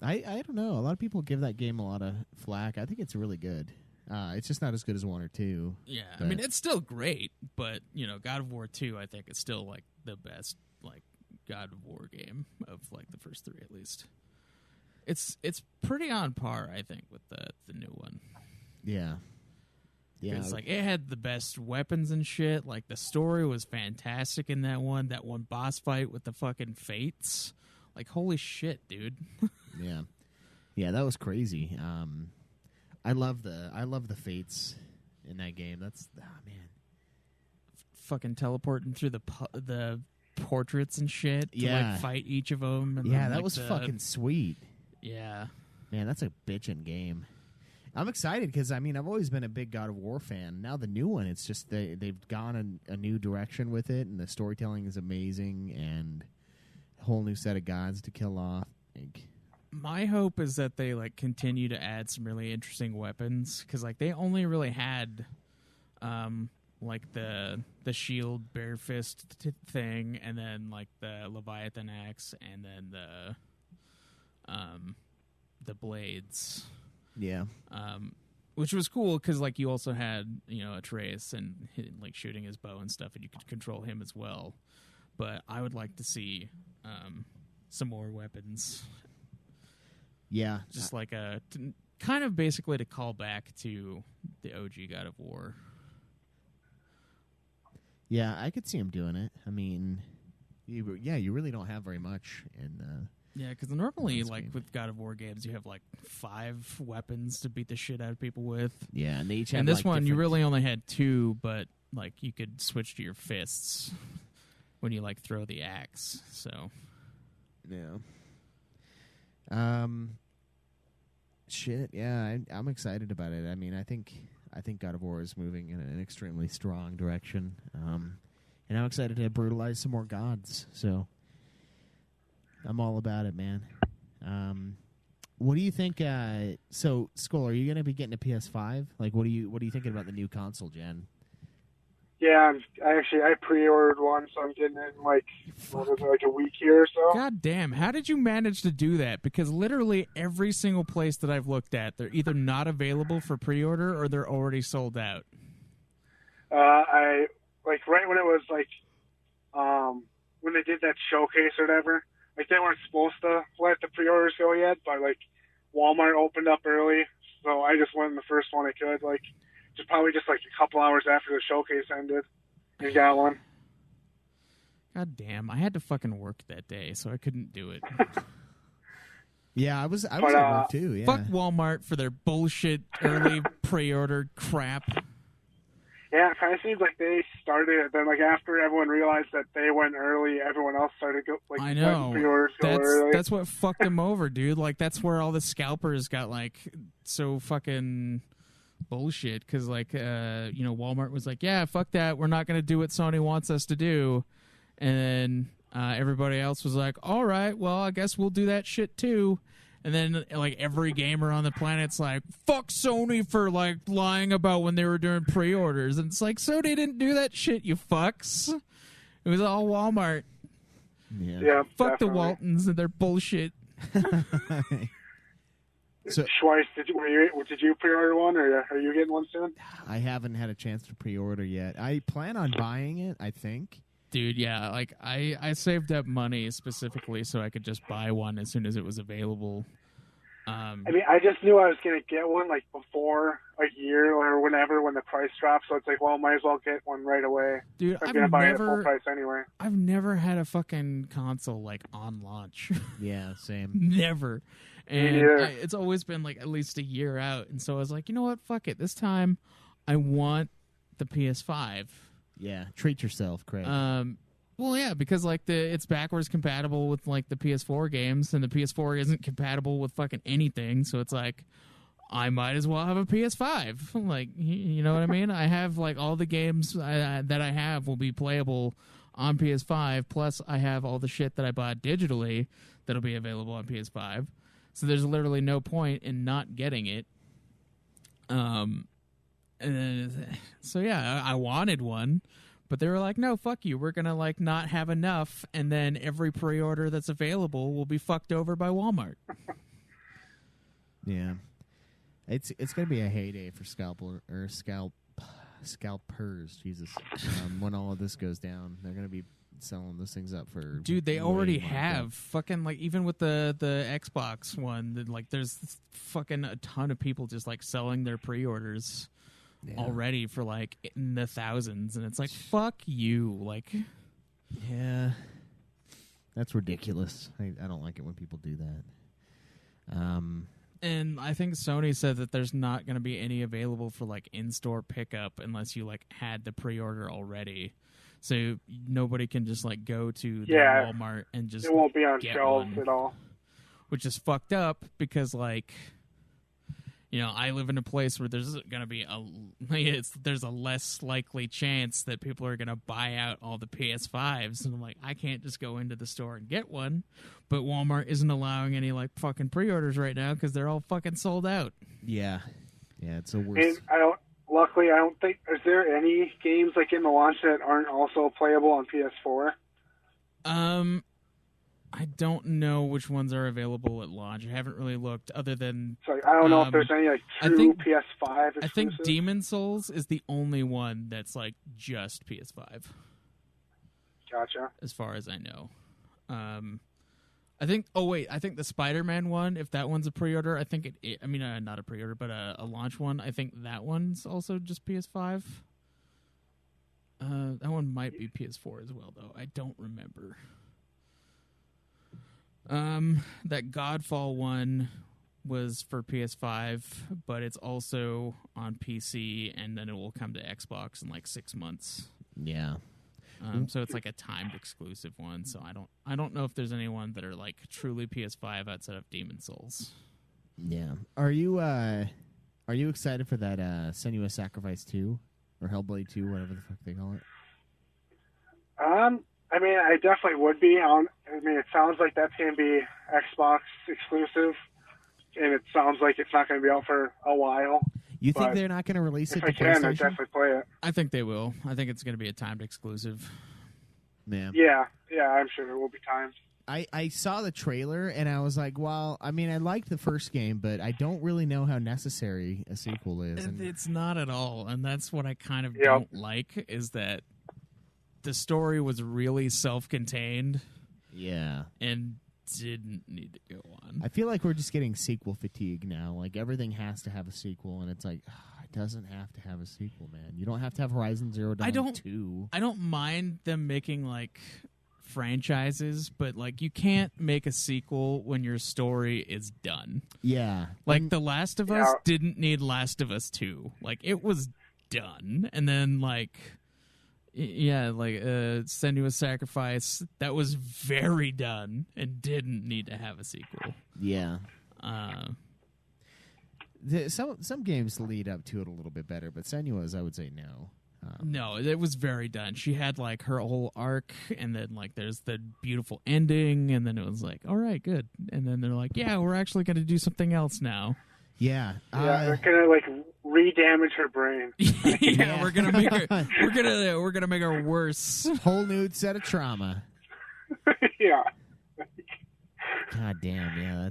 I don't know. A lot of people give that game a lot of flack. I think it's really good. It's just not as good as 1 or 2. Yeah, but... I mean, it's still great, but, God of War 2, I think, is still, like, the best, like, God of War game of, like, the first 3, at least. It's pretty on par, I think, with the new one. Yeah. Yeah. Because, like, it had the best weapons and shit. Like, the story was fantastic in that one. That one boss fight with the fucking fates. Like, holy shit, dude. Yeah. Yeah, that was crazy. I love the fates in that game. That's man, fucking teleporting through the portraits and shit to like fight each of them. And yeah, then, that like, was fucking sweet. Yeah, man, that's a bitchin' game. I'm excited because I mean I've always been a big God of War fan. Now the new one, it's just they've gone a new direction with it, and the storytelling is amazing, and a whole new set of gods to kill off. My hope is that they like continue to add some really interesting weapons, because like they only really had like the shield bare fist thing, and then like the Leviathan axe, and then the blades. Yeah. Which was cool because like you also had Atreus and like shooting his bow and stuff, and you could control him as well. But I would like to see some more weapons. Yeah, just like kind of basically to call back to the OG God of War. Yeah, I could see him doing it. I mean, you really don't have very much in. Yeah, because normally, like with God of War games, you have like 5 weapons to beat the shit out of people with. Yeah, and they each have. And this like, one, different... you really only had 2, but like you could switch to your fists when you like throw the axe. So. Yeah. Shit. Yeah, I'm excited about it. I mean, I think God of War is moving in an extremely strong direction. And I'm excited to brutalize some more gods. So I'm all about it, man. What do you think? So, Skoll, are you going to be getting a PS5? Like, what are you thinking about the new console gen? Yeah, I pre-ordered one, so I'm getting it in like a week here or so. God damn, how did you manage to do that? Because literally every single place that I've looked at, they're either not available for pre-order or they're already sold out. I like right when it was like when they did that showcase or whatever. Like they weren't supposed to let the pre-orders go yet, but like Walmart opened up early, so I just went in the first one I could. Like. Probably just like a couple hours after the showcase ended, and got one. God damn, I had to fucking work that day, so I couldn't do it. Yeah, I was at work too. Yeah. Fuck Walmart for their bullshit early pre-order crap. Yeah, it kind of seems like they started. Then, like after everyone realized that they went early, everyone else started I know. pre-orders go early. That's what fucked them over, dude. Like that's where all the scalpers got like so fucking bullshit because like Walmart was like, yeah, fuck that, we're not gonna do what Sony wants us to do, and then everybody else was like, all right, well, I guess we'll do that shit too. And then, like, every gamer on the planet's like, fuck Sony for, like, lying about when they were doing pre-orders. And it's like, Sony didn't do that shit, you fucks. It was all Walmart. Yeah, fuck definitely. the Waltons and their bullshit. So, Schweiss, did you pre-order one, or are you getting one soon? I haven't had a chance to pre-order yet. I plan on buying it, I think. Dude, yeah, like, I saved up money specifically so I could just buy one as soon as it was available. I mean, I just knew I was going to get one, like, before a year or whenever when the price drops, so it's like, well, might as well get one right away. Dude, I'm going to buy it at full price anyway. I've never had a fucking console, like, on launch. Yeah, same. Never. And it's always been, like, at least a year out. And so I was like, you know what? Fuck it. This time, I want the PS5. Yeah, treat yourself, Craig. Well, yeah, because like it's backwards compatible with like the PS4 games, and the PS4 isn't compatible with fucking anything. So it's like, I might as well have a PS5. Like, you know what I mean? I have like all the games that I have will be playable on PS5. Plus, I have all the shit that I bought digitally that'll be available on PS5. So there's literally no point in not getting it. And then, so yeah, I wanted one. But they were like, no, fuck you. We're going to, like, not have enough, and then every pre-order that's available will be fucked over by Walmart. Yeah. It's going to be a heyday for scalpers, Jesus. When all of this goes down, they're going to be selling those things up for... Dude, they already have. Fucking, like, even with the Xbox one, like, there's fucking a ton of people just, like, selling their pre-orders... Yeah. Already for like in the thousands, and it's like, fuck you. Like, yeah, that's ridiculous. I don't like it when people do that. And I think Sony said that there's not going to be any available for like in-store pickup unless you like had the pre-order already. So nobody can just like go to the Walmart and just it won't be on get shelves one, at all. which is fucked up because like, you know, I live in a place where there's going to be there's a less likely chance that people are going to buy out all the PS5s. And I'm like, I can't just go into the store and get one. But Walmart isn't allowing any, like, fucking pre-orders right now because they're all fucking sold out. Yeah. Yeah, it's the worst. And luckily, I don't think, is there any games, like, in the launch that aren't also playable on PS4? I don't know which ones are available at launch. I haven't really looked, other than... So I don't know if there's any, like, true PS5 exclusives. I think Demon Souls is the only one that's, like, just PS5. Gotcha. As far as I know. I think the Spider-Man one, if that one's a pre-order, I think not a pre-order, but a launch one, I think that one's also just PS5. That one might be PS4 as well, though. I don't remember. That Godfall one was for PS5, but it's also on PC, and then it will come to Xbox in like 6 months. Yeah. So it's like a timed exclusive one. So I don't know if there's anyone that are like truly PS5 outside of Demon Souls. Yeah. Are you excited for that Senua's Sacrifice 2 or Hellblade 2, whatever the fuck they call it? I mean, I definitely would be. I mean, it sounds like that's going to be Xbox exclusive, and it sounds like it's not going to be out for a while. You think they're not going to release it to PlayStation? If I can, I'd definitely play it. I think they will. I think it's going to be a timed exclusive. Yeah, I'm sure there will be times. I saw the trailer, and I was like, well, I mean, I liked the first game, but I don't really know how necessary a sequel is. And it's not at all, and that's what I kind of don't like, is that the story was really self-contained. Yeah. And didn't need to go on. I feel like we're just getting sequel fatigue now. Like, everything has to have a sequel, and it's like, it doesn't have to have a sequel, man. You don't have to have Horizon Zero Dawn 2. I don't mind them making, like, franchises, but, like, you can't make a sequel when your story is done. Yeah. Like, The Last of Us didn't need Last of Us 2. Like, it was done. And then like Senua's Sacrifice, that was very done and didn't need to have a sequel. Yeah. Some games lead up to it a little bit better, but Senua's, I would say no. No, it was very done. She had like her whole arc, and then like there's the beautiful ending, and then it was like, all right, good. And then they're like, yeah, we're actually going to do something else now. Yeah, they're gonna like re-damage her brain. Yeah, we're gonna make her. We're gonna make her worse. Whole new set of trauma. Yeah. God damn, yeah,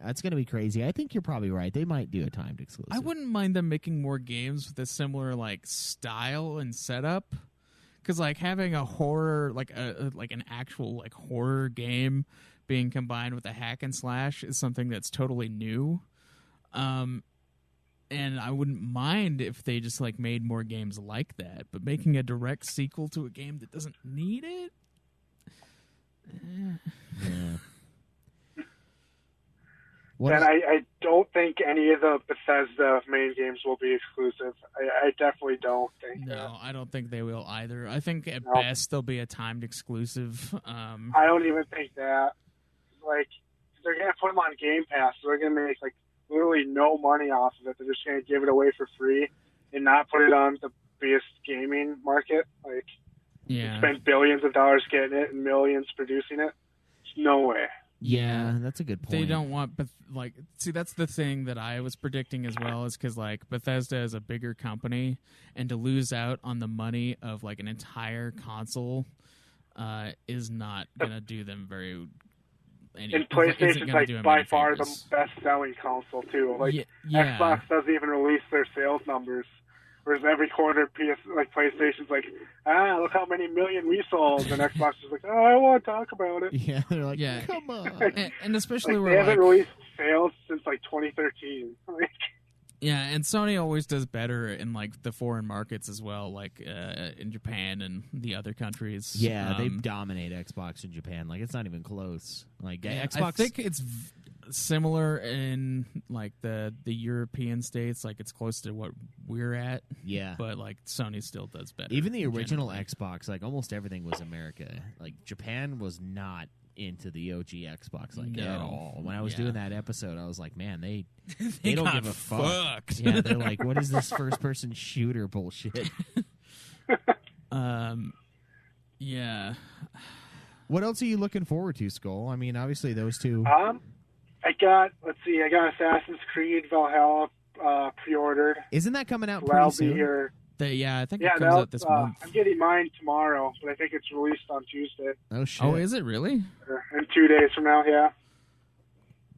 that's gonna be crazy. I think you're probably right. They might do a timed exclusive. I wouldn't mind them making more games with a similar like style and setup, because like having a horror, like an actual like horror game being combined with a hack and slash is something that's totally new. And I wouldn't mind if they just like made more games like that, but making a direct sequel to a game that doesn't need it. Yeah. And I don't think any of the Bethesda main games will be exclusive. I definitely don't think that. No, I don't think they will either. I think at best they'll be a timed exclusive. I don't even think that. Like, they're going to put them on Game Pass, so they're going to make, like, literally no money off of it. They're just going to give it away for free and not put it on the biggest gaming market. Like, spend billions of dollars getting it and millions producing it. There's no way. Yeah, that's a good point. They don't want, see, that's the thing that I was predicting as well, is because, like, Bethesda is a bigger company, and to lose out on the money of, like, an entire console is not going to do them very... And PlayStation's, like, by far the best-selling console, too. Like, Xbox doesn't even release their sales numbers. Whereas every quarter, PlayStation's like, look how many million we sold. And Xbox is like, I want to talk about it. Yeah, they're like, come on. And especially like, where, they haven't released sales since, like, 2013. Yeah, and Sony always does better in, like, the foreign markets as well, like in Japan and the other countries. Yeah, they dominate Xbox in Japan. Like, it's not even close. Like, Xbox... I think it's similar in, like, the European states. Like, it's close to what we're at. Yeah. But, like, Sony still does better. Even the original Xbox, like, almost everything was America. Like, Japan was not into the OG Xbox at all. When I was doing that episode, I was like, man, they don't give a fuck. Yeah, they're like, what is this first-person shooter bullshit? Yeah. What else are you looking forward to, Skoll? I mean, obviously those two. I got Assassin's Creed Valhalla pre-ordered. Isn't that coming out pretty soon? Be here. I think it comes out this month. I'm getting mine tomorrow, but I think it's released on Tuesday. Oh, shit. Oh, is it really? In 2 days from now, yeah.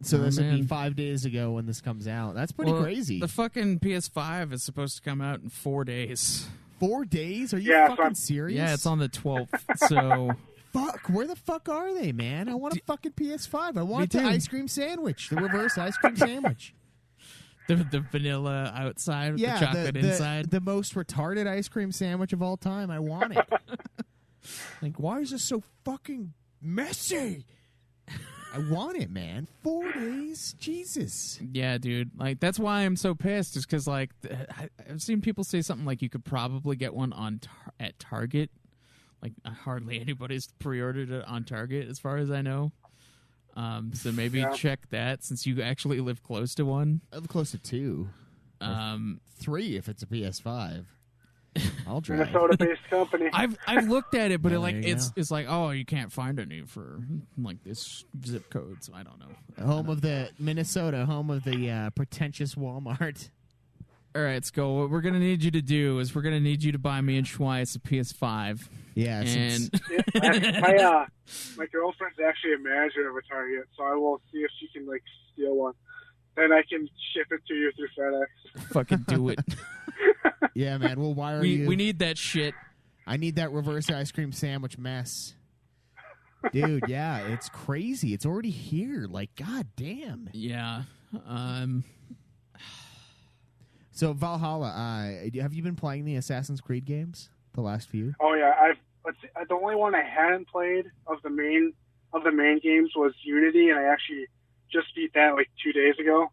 So this would be 5 days ago when this comes out. That's pretty crazy. The fucking PS5 is supposed to come out in 4 days. 4 days? Are you fucking serious? Yeah, it's on the 12th, so... Fuck, where the fuck are they, man? I want a fucking PS5. I want the ice cream sandwich, the reverse ice cream sandwich. The vanilla outside with the chocolate inside. The most retarded ice cream sandwich of all time. I want it. Like, why is this so fucking messy? I want it, man. 4 days? Jesus. Yeah, dude. Like, that's why I'm so pissed, is because, like, I've seen people say something like you could probably get one at Target. Like, hardly anybody's pre-ordered it on Target, as far as I know. So maybe check that, since you actually live close to one. I live close to 2. 3 if it's a PS5. I'll drive. Minnesota-based company. I've looked at it, but it's like, oh, you can't find any for like this zip code, so I don't know. Home of the Minnesota, home of the pretentious Walmart. All right, Skoll, what we're going to need you to do is we're going to need you to buy me and Schweiss a PS5. Yeah. And my girlfriend's actually a manager of a Target, so I will see if she can, like, steal one. Then I can ship it to you through FedEx. Fucking do it. Yeah, man, we'll wire you. We need that shit. I need that reverse ice cream sandwich mess. Dude, yeah, it's crazy. It's already here. Like, god damn. Yeah. So Valhalla, have you been playing the Assassin's Creed games? The last few? Oh yeah, the only one I hadn't played of the main games was Unity, and I actually just beat that like 2 days ago.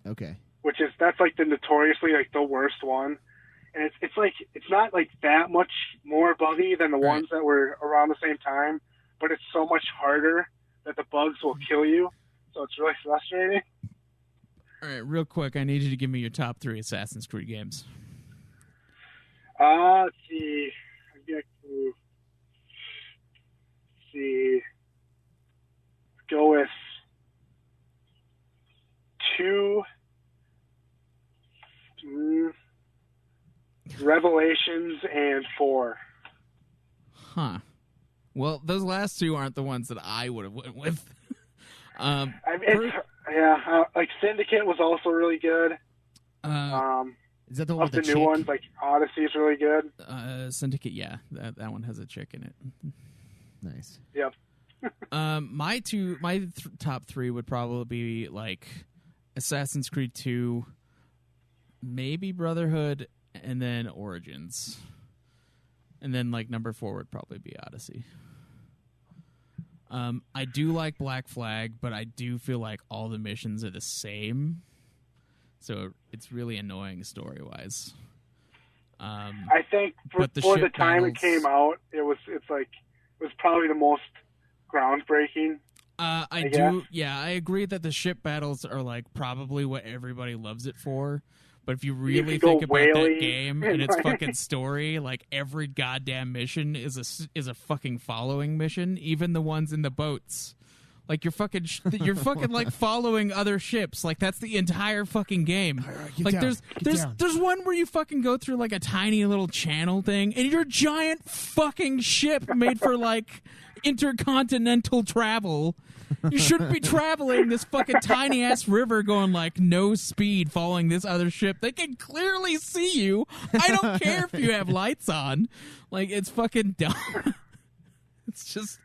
Okay. That's like the notoriously like the worst one. and it's not like that much more buggy than the ones that were around the same time, but it's so much harder that the bugs will kill you. So it's really frustrating. All right, real quick, I need you to give me your top 3 Assassin's Creed games. Let's see. Let's see. Go with 2. Revelations and 4. Huh. Well, those last 2 aren't the ones that I would have went with. Like Syndicate was also really good. Is that the one with the the new chick? ones? Like Odyssey is really good. Syndicate, yeah, that one has a chick in it. Nice. Yep. My top 3 would probably be like Assassin's Creed 2, maybe Brotherhood, and then Origins, and then like number 4 would probably be Odyssey. I do like Black Flag, but I do feel like all the missions are the same, so it's really annoying story-wise. I think for the time battles, it came out, it was probably the most groundbreaking. I do, yeah, I agree that the ship battles are like probably what everybody loves it for. But if you really think about that game and its fucking story, like every goddamn mission is a fucking following mission, even the ones in the boats. Like you're fucking like following other ships. Like that's the entire fucking game. Like there's one where you fucking go through like a tiny little channel thing, and your giant fucking ship made for like intercontinental travel. You shouldn't be traveling this fucking tiny ass river going like no speed following this other ship. They can clearly see you. I don't care if you have lights on. Like it's fucking dumb. It's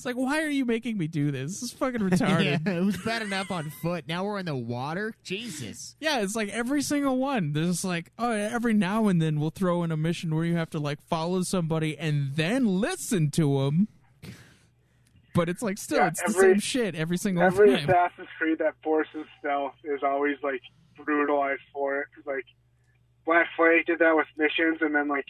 like, why are you making me do this? This is fucking retarded. Yeah, it was bad enough on foot. Now we're in the water? Jesus. Yeah, it's like every single one. There's like, every now and then we'll throw in a mission where you have to like follow somebody and then listen to them. But it's like still, it's the same shit every single time. Every Assassin's Creed that forces stealth is always like brutalized for it. Like Black Flag did that with missions, and then like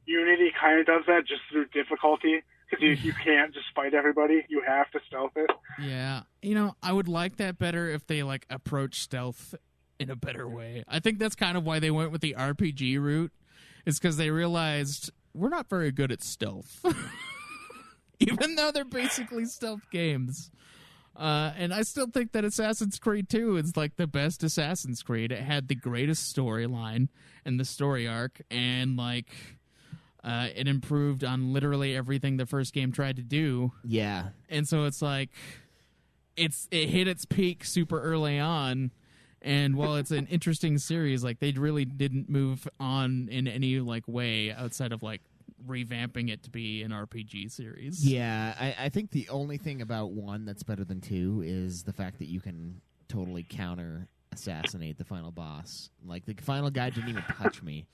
Unity kind of does that just through difficulty. Because you can't just fight everybody. You have to stealth it. Yeah. I would like that better if they, like, approach stealth in a better way. I think that's kind of why they went with the RPG route, is because they realized we're not very good at stealth. Even though they're basically stealth games. And I still think that Assassin's Creed 2 is, like, the best Assassin's Creed. It had the greatest storyline and the story arc, and, like... it improved on literally everything the first game tried to do. Yeah. And so it's like, it hit its peak super early on, and while it's an interesting series, like, they really didn't move on in any, like, way outside of, like, revamping it to be an RPG series. Yeah, I think the only thing about 1 that's better than 2 is the fact that you can totally counter-assassinate the final boss. Like, the final guy didn't even touch me.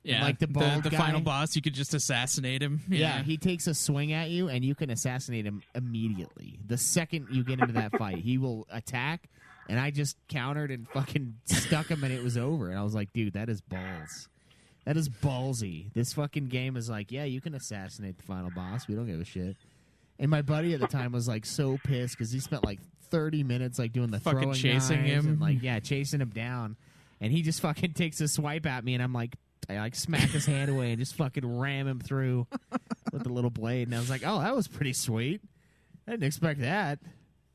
Yeah, like the bald guy, final boss, you could just assassinate him. Yeah, he takes a swing at you, and you can assassinate him immediately. The second you get into that fight, he will attack, and I just countered and fucking stuck him, and it was over. And I was like, dude, that is balls. That is ballsy. This fucking game is like, yeah, you can assassinate the final boss. We don't give a shit. And my buddy at the time was like so pissed because he spent like 30 minutes like doing the fucking throwing chasing knives him, and like chasing him down, and he just fucking takes a swipe at me, and I'm like. I like smack his hand away and just fucking ram him through with the little blade. And I was like, oh, that was pretty sweet. I didn't expect that.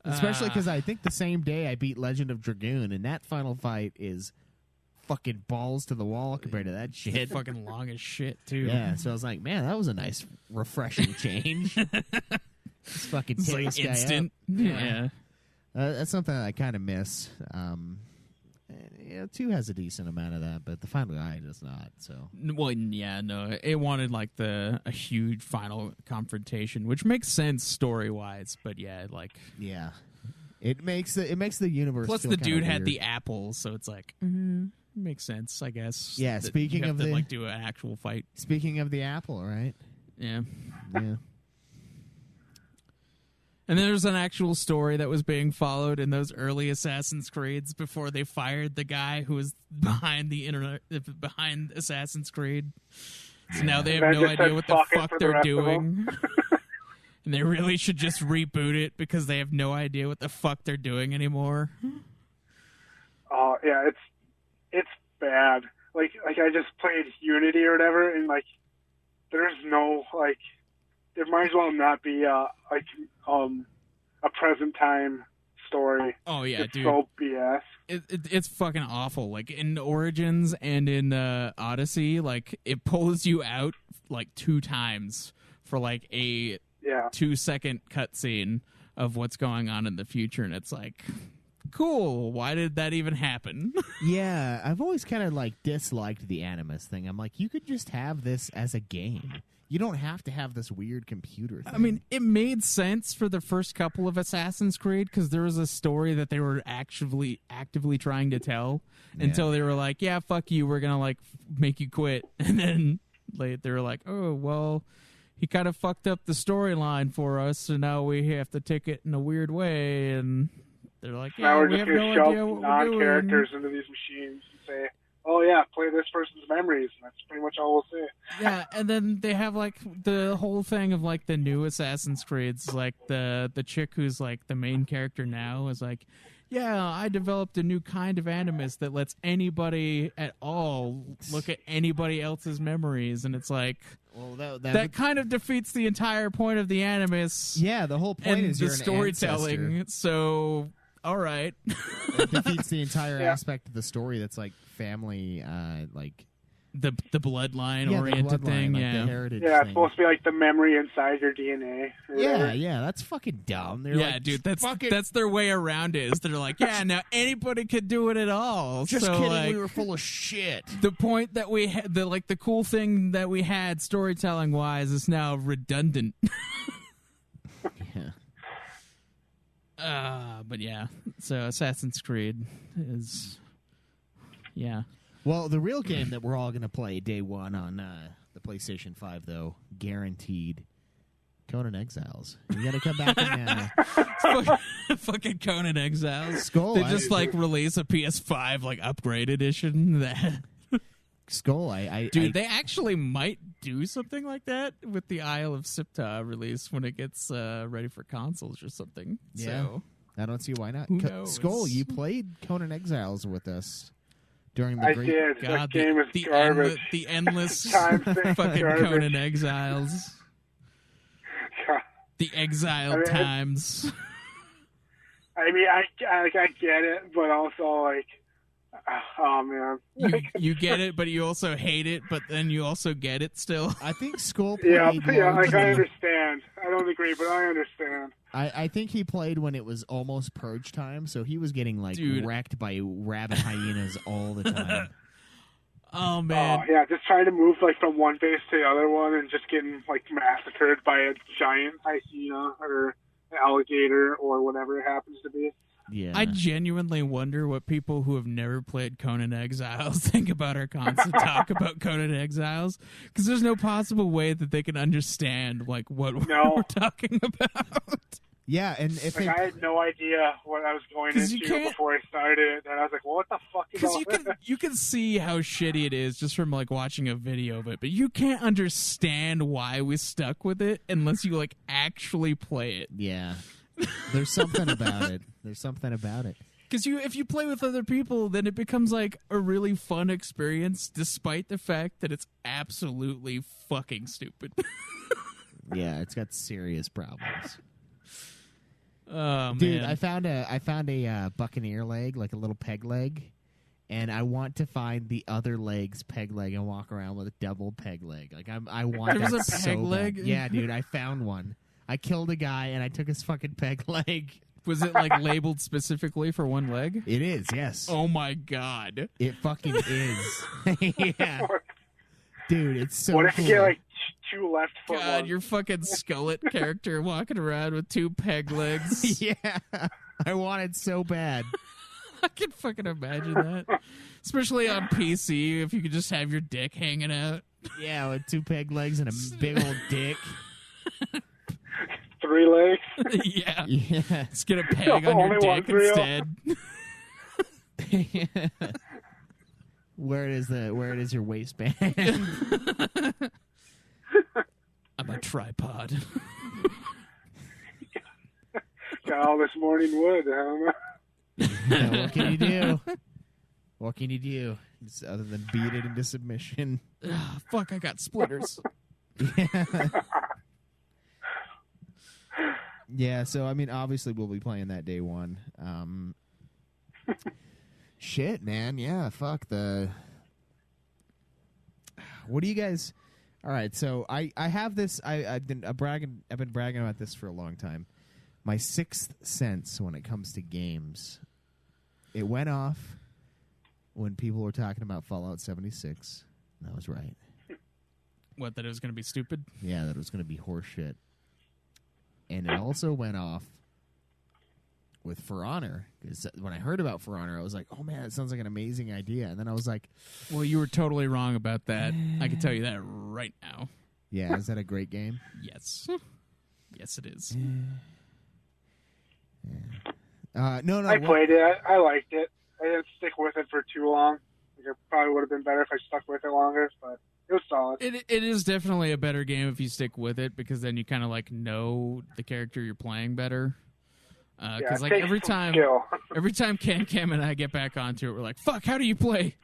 Especially because I think the same day I beat Legend of Dragoon, and that final fight is fucking balls to the wall compared to that shit. It's fucking long as shit, too. Yeah, so I was like, man, that was a nice, refreshing change. Just fucking tear like this guy instant. up. Yeah. That's something that I kind of miss. 2 has a decent amount of that, but the final guy does not. So, well, yeah, no, it wanted like a huge final confrontation, which makes sense story wise. But yeah, like it makes the universe. Plus, feel the dude had weird. the apple, so it's like makes sense, I guess. Yeah. Speaking of like do an actual fight. Speaking of the apple, right? Yeah. Yeah. And there's an actual story that was being followed in those early Assassin's Creeds before they fired the guy who was behind behind Assassin's Creed. So now they have no idea what the fuck they're doing. And they really should just reboot it because they have no idea what the fuck they're doing anymore. Oh yeah, it's bad. Like I just played Unity or whatever, and like there's no like there might as well not be a present time story. Oh yeah, it's dude. So BS. It's fucking awful. Like in Origins and in Odyssey, like it pulls you out like 2 times for like a 2-second cutscene of what's going on in the future, and it's like, cool. Why did that even happen? Yeah, I've always kind of like disliked the Animus thing. I'm like, you could just have this as a game. You don't have to have this weird computer thing. I mean, it made sense for the first couple of Assassin's Creed because there was a story that they were actively trying to tell until they were like, yeah, fuck you, we're going to like make you quit. And then they were like, oh, well, he kind of fucked up the storyline for us, so now we have to take it in a weird way. And they're like, yeah, now we're we just have no shove idea what we're doing. non-characters into these machines and say, oh yeah, play this person's memories, and that's pretty much all we'll say. Yeah, and then they have like the whole thing of like the new Assassin's Creeds, like the chick who's like the main character now is like, yeah, I developed a new kind of Animus that lets anybody at all look at anybody else's memories, and it's like, well, that kind of defeats the entire point of the Animus. Yeah, the whole point is the you're an storytelling. ancestor. So, all right, it defeats the entire aspect of the story. That's like family, like the bloodline the oriented bloodline, thing. like Yeah, the heritage Yeah, it's thing. supposed to be like the memory inside your DNA. or whatever. Yeah, that's fucking dumb. They're yeah, like, dude, fucking, that's their way around it. Is they're like, yeah, now anybody could do it at all. just so, kidding. like, We were full of shit. the point that we had, the cool thing that we had storytelling wise is now redundant. Yeah. But yeah, so Assassin's Creed is, yeah. Well, the real game that we're all going to play day one on the PlayStation 5, though, guaranteed, Conan Exiles. You got to come back and fucking Conan Exiles. Skoll. They just like release a PS5 like upgrade edition. That Skoll. dude, they actually might do something like that with the Isle of Siptah release when it gets ready for consoles or something. Yeah. So I don't see why not. Who knows? Skoll, you played Conan Exiles with us during the I great. did. God, That game is garbage. the endless Time thing fucking garbage. Conan Exiles. God. The exiled I mean, times. I mean, I get it, but also like, oh man. You get it, but you also hate it, but then you also get it still. I think Skoll played. Yeah, like I largely- understand. I don't agree, but I understand. I think he played when it was almost purge time, so he was getting like Dude. wrecked by rabbit hyenas all the time. Oh man. Oh yeah, just trying to move like from one base to the other one and just getting like massacred by a giant hyena or an alligator or whatever it happens to be. Yeah, I genuinely wonder what people who have never played Conan Exiles think about our constant talk about Conan Exiles, because there's no possible way that they can understand like what we're talking about. yeah, and if Like they, I had no idea what I was going 'Cause you into can't- before I started, and I was like, well, "What the fuck is Because all this?" you can see how shitty it is just from like watching a video of it, but you can't understand why we stuck with it unless you like actually play it. yeah, there's something about it. There's something about it. Because if you play with other people, then it becomes like a really fun experience, despite the fact that it's absolutely fucking stupid. Yeah, it's got serious problems. Oh Dude, man, I found a buccaneer leg, like a little peg leg, and I want to find the other leg's peg leg and walk around with a double peg leg. Like I want There was that a so peg bad. leg? Yeah, dude, I found one. I killed a guy and I took his fucking peg leg. was it like labeled specifically for one leg? It is, yes. Oh my god! It fucking is. Yeah. Dude, it's so What if cool. you get like two left foot God, ones? your fucking skullet character walking around with 2 peg legs. Yeah. I want it so bad. I can fucking imagine that, especially on PC. If you could just have your dick hanging out. Yeah, with 2 peg legs and a big old dick. 3 legs. Yeah. Yeah. Let's get a peg on your Only one's dick real. instead. Where is your waistband? I'm a tripod. Got all this morning wood. I don't know. Yeah, what can you do? What can you do just other than beat it into submission? Fuck, I got splitters. Yeah, so I mean, obviously we'll be playing that day one. Shit, man. Yeah, fuck the. What do you guys? All right, so I have this. I've been bragging about this for a long time. My sixth sense when it comes to games, it went off when people were talking about Fallout 76. And I was right. What, that it was going to be stupid? Yeah, that it was going to be horseshit. And it also went off with For Honor. Because when I heard about For Honor, I was like, oh, man, that sounds like an amazing idea. And then I was like... Well, you were totally wrong about that. I can tell you that right now. Yeah, is that a great game? Yes. Yes, it is. No. I played it. I liked it. I didn't stick with it for too long. Like, it probably would have been better if I stuck with it longer, but it was solid. It is definitely a better game if you stick with it, because then you kind of like know the character you're playing better. Because like every time Cam and I get back onto it, we're like, "Fuck, how do you play?"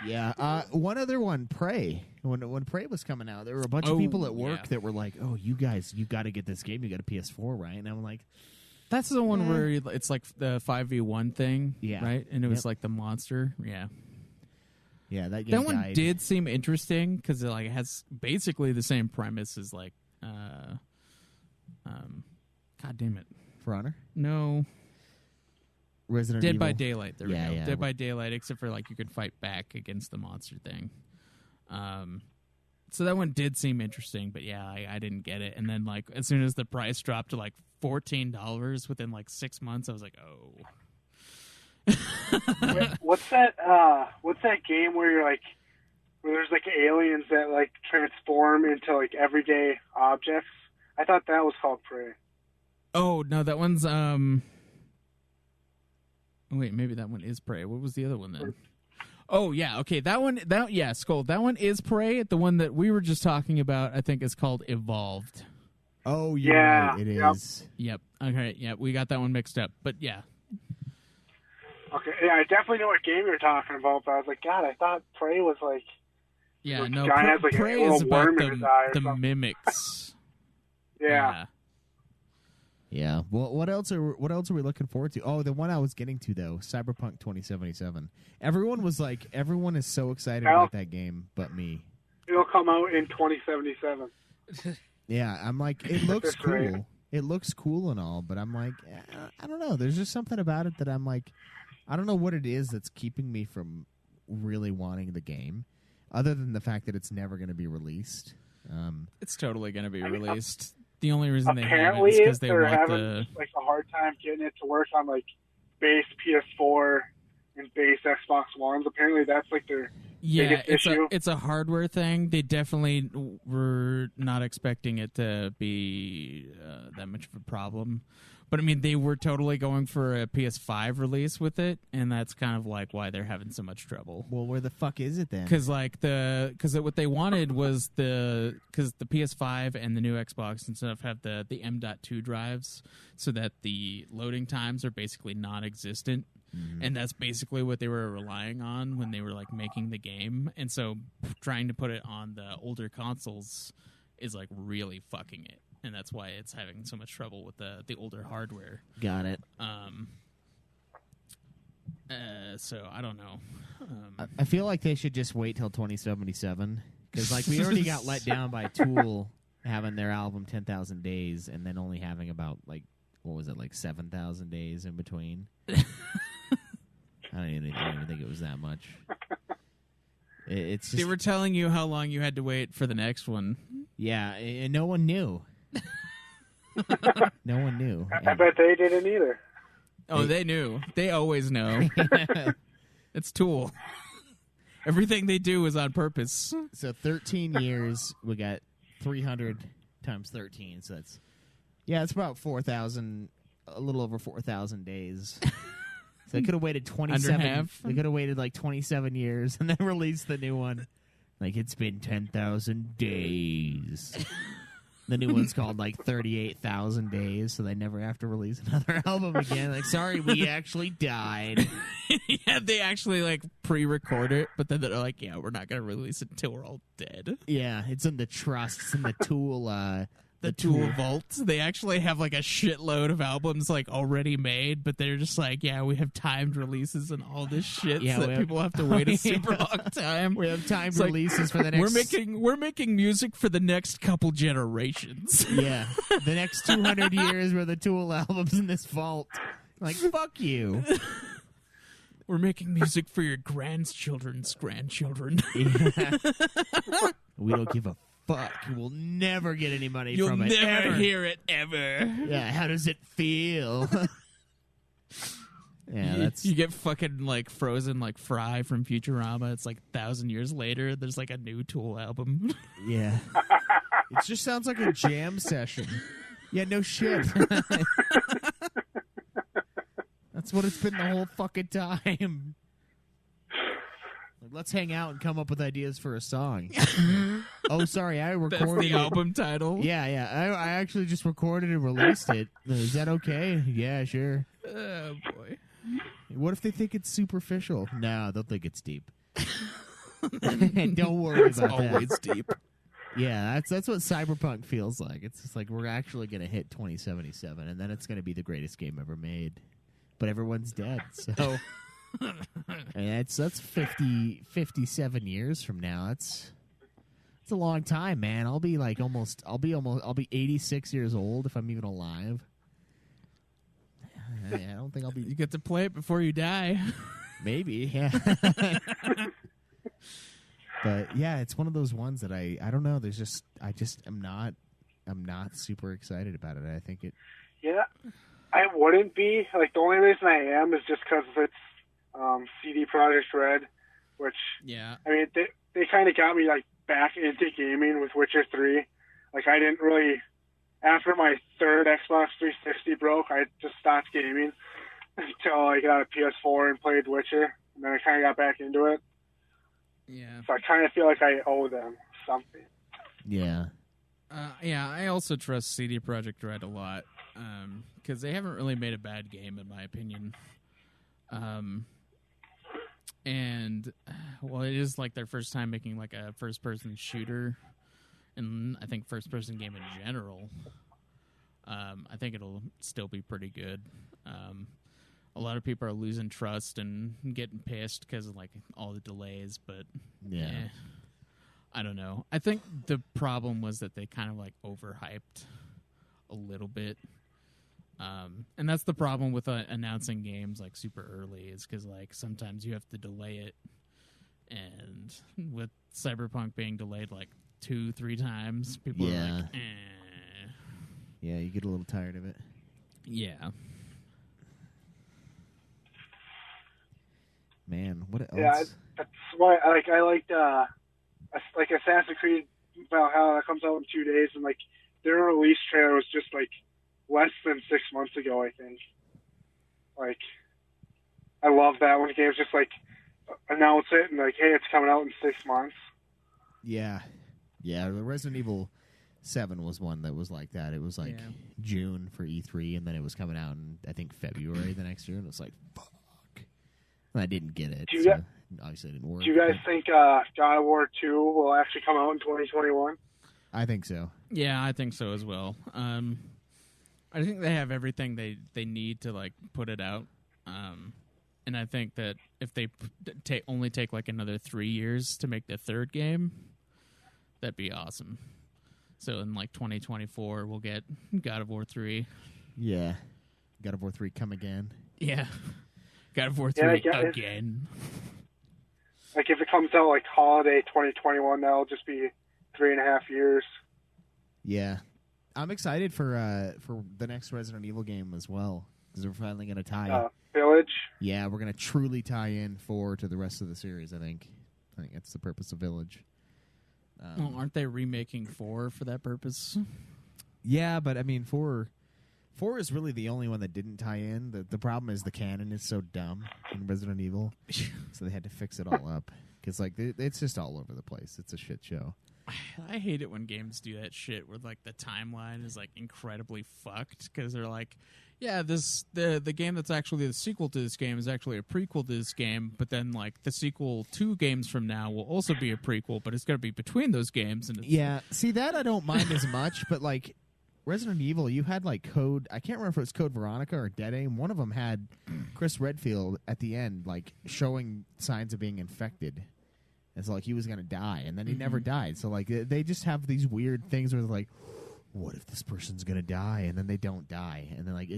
Yeah. One other one, Prey. When Prey was coming out, there were a bunch of people at work that were like, "Oh, you guys, you got to get this game. You got a PS4, right?" And I'm like, "That's the one where it's like the 5v1 thing, yeah, right?" And it was like the monster, yeah. Yeah, that game one died. did seem interesting because it like has basically the same premise as like, God damn it, For Honor? No. Resident Dead Evil. by Daylight. There we go. Yeah. Dead by Daylight, except for like you could fight back against the monster thing. So that one did seem interesting, but yeah, I didn't get it. And then like as soon as the price dropped to like $14 within like 6 months, I was like, oh. Wait, what's that game where you're like, where there's like aliens that like transform into like everyday objects? I thought that was called Prey. Oh no, that one's wait, maybe that one is Prey. What was the other one then? Oh yeah, okay, Skoll. That one is Prey. The one that we were just talking about, I think, is called Evolved. Oh yeah, right. It is. Yep. Okay. Yeah, we got that one mixed up, but yeah. Okay, yeah, I definitely know what game you're talking about, but I was like, God, I thought Prey was like... Yeah, like no, guy has, like, Prey a little is about worm in his eye or the something. mimics. Yeah. Yeah. Well, what else are we looking forward to? Oh, the one I was getting to though, Cyberpunk 2077. Everyone is so excited about that game, but me. It'll come out in 2077. Yeah, I'm like, it looks That's right. cool. It looks cool and all, but I'm like, I don't know. There's just something about it that I'm like, I don't know what it is that's keeping me from really wanting the game, other than the fact that it's never going to be released. It's totally going to be released. The only reason they haven't Apparently, is because they they're want having like a hard time getting it to work on like base PS4 and base Xbox Ones. Apparently, that's like their biggest issue. It's a hardware thing. They definitely were not expecting it to be that much of a problem. But I mean, they were totally going for a PS5 release with it, and that's kind of like why they're having so much trouble. Well, where the fuck is it then? Because what they wanted was because the PS5 and the new Xbox and stuff have the M.2 drives, so that the loading times are basically non-existent. And that's basically what they were relying on when they were like making the game. And so trying to put it on the older consoles is like really fucking it. And that's why it's having so much trouble with the older hardware. Got it. So I don't know. I feel like they should just wait till 2077 because like we already got let down by Tool having their album 10,000 Days and then only having about like what was it like 7,000 days in between. I don't even think it was that much. It's just, they were telling you how long you had to wait for the next one. Yeah, and no one knew. No one knew. I bet they didn't either. Oh, they knew. They always know. It's Tool. Everything they do is on purpose. So 13 years, we got 300 times 13. So that's it's about 4,000, a little over 4,000 days. So they could have waited 27. Under half? They could have waited like 27 years and then released the new one. Like, it's been 10,000 days. The new one's called like 38,000 days, so they never have to release another album again. Like, sorry, we actually died. Yeah, they actually like pre-record it, but then they're like, yeah, we're not gonna release it until we're all dead. Yeah, it's in the trust. It's in the Tool. The Tool vault. They actually have like a shitload of albums like already made, but they're just like, yeah, we have timed releases and all this shit, so that people have to wait a super long time. We have timed releases for the next. We're making music for the next couple generations. Yeah, the next 200 years were the Tool albums in this vault. Like, fuck you. We're making music for your grandchildren's grandchildren. Yeah. We don't give a fuck. We'll never get any money from it. You'll never ever. hear it ever. Yeah, how does it feel? Yeah, that's you get fucking like frozen like Fry from Futurama. It's like 1,000 years later. There's like a new Tool album. Yeah. It just sounds like a jam session. Yeah, no shit. That's what it's been the whole fucking time. Like, let's hang out and come up with ideas for a song. Oh, sorry, I recorded That's the album title. Yeah. I actually just recorded and released it. Is that okay? Yeah, sure. Oh boy. What if they think it's superficial? No, they'll think it's deep. Don't worry about that. Always deep. Yeah, that's what Cyberpunk feels like. It's just like we're actually going to hit 2077, and then it's going to be the greatest game ever made. But everyone's dead, so and that's 57 years from now. It's a long time, man. I'll be 86 years old if I'm even alive. I don't think I'll be. You get to play it before you die. Maybe, yeah. But yeah, it's one of those ones that I don't know. I'm not super excited about it. I think it. Yeah, I wouldn't be. Like, the only reason I am is just because it's CD Projekt Red, which yeah. I mean they kind of got me like back into gaming with Witcher 3. Like, I didn't really. After my third Xbox 360 broke, I just stopped gaming until I got a PS4 and played Witcher, and then I kind of got back into it. Yeah. So I kind of feel like I owe them something. Yeah. Yeah, I also trust CD Projekt Red a lot because they haven't really made a bad game, in my opinion. And, well, it is like their first time making like a first-person shooter, and I think first-person game in general. I think it'll still be pretty good. A lot of people are losing trust and getting pissed because of like all the delays, but yeah. I don't know. I think the problem was that they kind of like overhyped a little bit. And that's the problem with announcing games like super early, is because like sometimes you have to delay it. And with Cyberpunk being delayed like 2-3 times, people are like, eh. Yeah, you get a little tired of it. Yeah. Man, what else? Yeah, that's why I liked like Assassin's Creed Valhalla that comes out in 2 days, and like their release trailer was just like less than 6 months ago, I think. Like, I love that when games just like announce it and like, hey, it's coming out in 6 months. Yeah. The Resident Evil 7 was one that was like that. It was like June for E3, and then it was coming out in, I think, February the next year, and it was like, fuck. And I didn't get it, so obviously it didn't work. Do you guys think God of War 2 will actually come out in 2021? I think so. Yeah, I think so as well. I think they have everything they need to like put it out. And I think that if they only take like another 3 years to make the third game, that'd be awesome. So in like 2024, we'll get God of War 3. Yeah. God of War 3 come again. Yeah. God of War 3 again. Like, if it comes out like holiday 2021, that'll just be 3.5 years. Yeah. I'm excited for the next Resident Evil game as well, because we're finally going to tie Village. Yeah, we're going to truly tie in 4 to the rest of the series, I think. I think that's the purpose of Village. Well, aren't they remaking 4 for that purpose? Yeah, but I mean, 4 is really the only one that didn't tie in. The problem is the canon is so dumb in Resident Evil, so they had to fix it all up. Because like it's just all over the place. It's a shit show. I hate it when games do that shit where like the timeline is like incredibly fucked because they're like, yeah, the game that's actually the sequel to this game is actually a prequel to this game, but then like the sequel 2 games from now will also be a prequel, but it's going to be between those games. And yeah, see that I don't mind as much, but like Resident Evil, you had like Code. I can't remember if it was Code Veronica or Dead Aim. One of them had Chris Redfield at the end, like showing signs of being infected. It's like he was going to die, and then he never died. So, like, they just have these weird things where they're like, what if this person's going to die? And then they don't die. And then, like,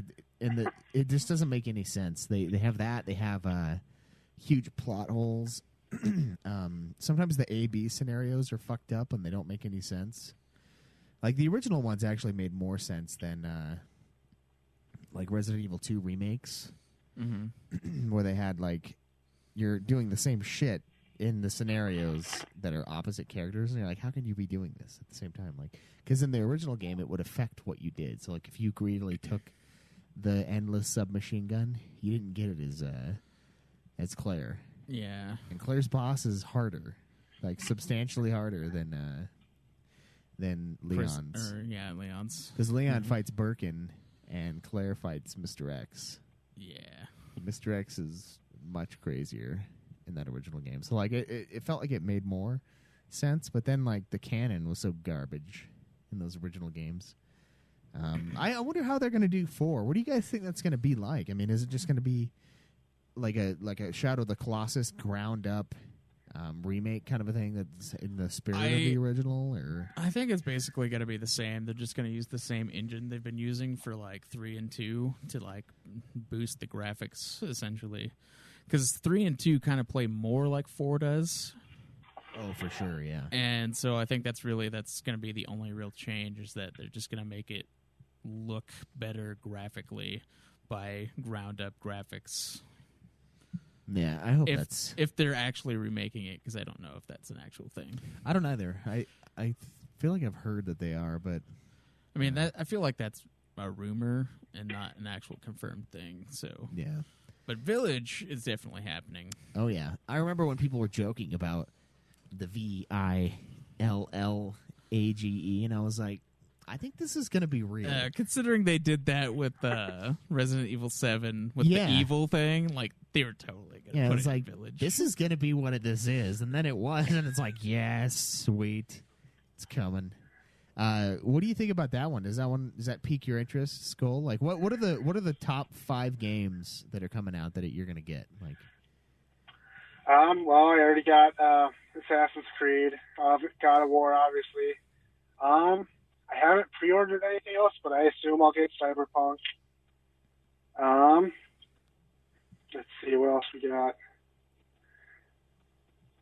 it just doesn't make any sense. They have that. They have huge plot holes. Sometimes the A-B scenarios are fucked up, and they don't make any sense. Like, the original ones actually made more sense than, like, Resident Evil 2 remakes, where they had, like, you're doing the same shit in the scenarios that are opposite characters, and you're like, how can you be doing this at the same time? Like, because in the original game, it would affect what you did. So, like, if you greedily took the endless submachine gun, you didn't get it as Claire. Yeah, and Claire's boss is harder, like substantially harder than Leon's. Leon's. Because Leon fights Birkin, and Claire fights Mr. X. Yeah, Mr. X is much crazier in that original game. So like it felt like it made more sense, but then like the canon was so garbage in those original games. I wonder how they're going to do 4. What do you guys think that's going to be like? I mean, is it just going to be like a Shadow of the Colossus ground up remake kind of a thing that's in the spirit of the original? Or I think it's basically going to be the same. They're just going to use the same engine they've been using for like 3 and 2 to like boost the graphics essentially. Because 3 and 2 kind of play more like 4 does. Oh, for sure, yeah. And so I think that's going to be the only real change, is that they're just going to make it look better graphically by ground-up graphics. Yeah, I hope if they're actually remaking it, because I don't know if that's an actual thing. I don't either. I feel like I've heard that they are, but I mean, I feel like that's a rumor and not an actual confirmed thing. So yeah. But Village is definitely happening. Oh, yeah. I remember when people were joking about the VILLAGE, and I was like, I think this is going to be real. Considering they did that with Resident Evil 7 with the evil thing, like, they were totally going to put it like, in Village. This is going to be what this is. And then it was, and it's like, yes, sweet. It's coming. What do you think about that one? Does that pique your interest, Skoll? Like, what are the top 5 games that are coming out that you're gonna get? Like, well, I already got Assassin's Creed, God of War, obviously. I haven't pre-ordered anything else, but I assume I'll get Cyberpunk. Let's see what else we got.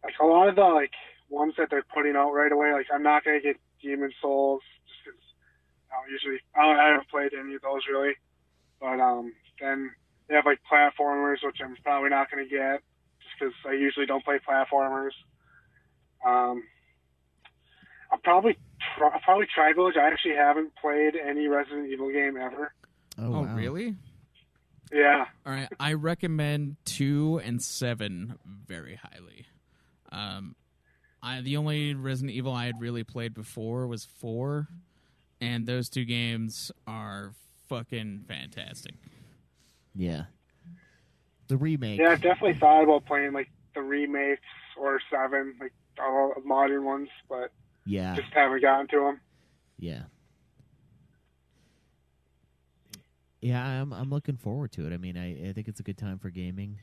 Like a lot of the like ones that they're putting out right away. Like I'm not gonna get Demon Souls, just because I haven't played any of those really. But then they have like platformers, which I'm probably not going to get, just because I usually don't play platformers. I'll probably try Village. I actually haven't played any Resident Evil game ever. Oh, wow. Really? Yeah. All right. I recommend 2 and 7 very highly. The only Resident Evil I had really played before was 4, and those 2 games are fucking fantastic. Yeah. The remake. Yeah, I've definitely thought about playing like the remakes or 7, like all the modern ones, but just haven't gotten to them. Yeah. Yeah, I'm looking forward to it. I mean, I think it's a good time for gaming.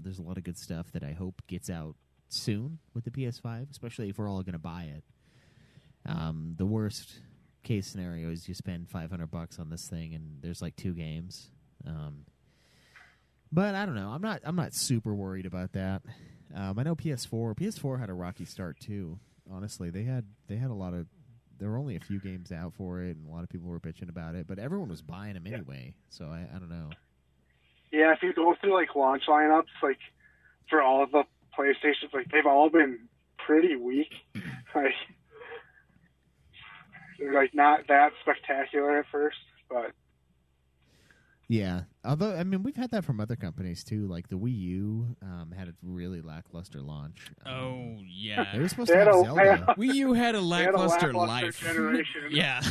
There's a lot of good stuff that I hope gets out soon with the PS5, especially if we're all going to buy it. The worst case scenario is you spend $500 on this thing and there's like 2 games. But I don't know. I'm not super worried about that. I know PS4 had a rocky start too. Honestly, they had a lot of. There were only a few games out for it, and a lot of people were bitching about it. But everyone was buying them anyway, so I don't know. Yeah, if you go through like launch lineups, like for all of the PlayStations, like they've all been pretty weak. Like They're like not that spectacular at first, but Yeah. Although, I mean, we've had that from other companies, too. Like, the Wii U had a really lackluster launch. Oh, yeah. They were supposed to have Zelda. Wii U had a lackluster life. generation. Yeah.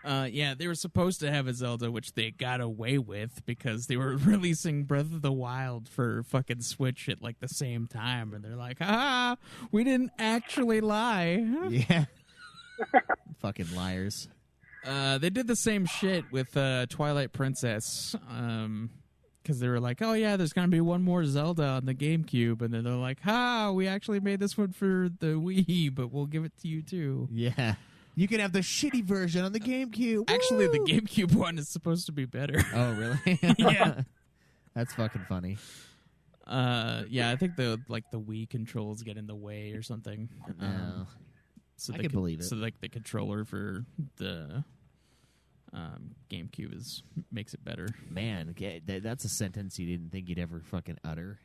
Yeah, they were supposed to have a Zelda, which they got away with because they were releasing Breath of the Wild for fucking Switch at, like, the same time. And they're like, we didn't actually lie. Yeah. Fucking liars. They did the same shit with Twilight Princess, because they were like, oh yeah, there's going to be one more Zelda on the GameCube, and then they're like, we actually made this one for the Wii, but we'll give it to you too. Yeah. You can have the shitty version on the GameCube. Actually, the Woo! GameCube one is supposed to be better. Oh, really? Yeah. That's fucking funny. Yeah, I think the Wii controls get in the way or something. No. So I can believe it. So like the controller for the GameCube makes it better. Man, that's a sentence you didn't think you'd ever fucking utter.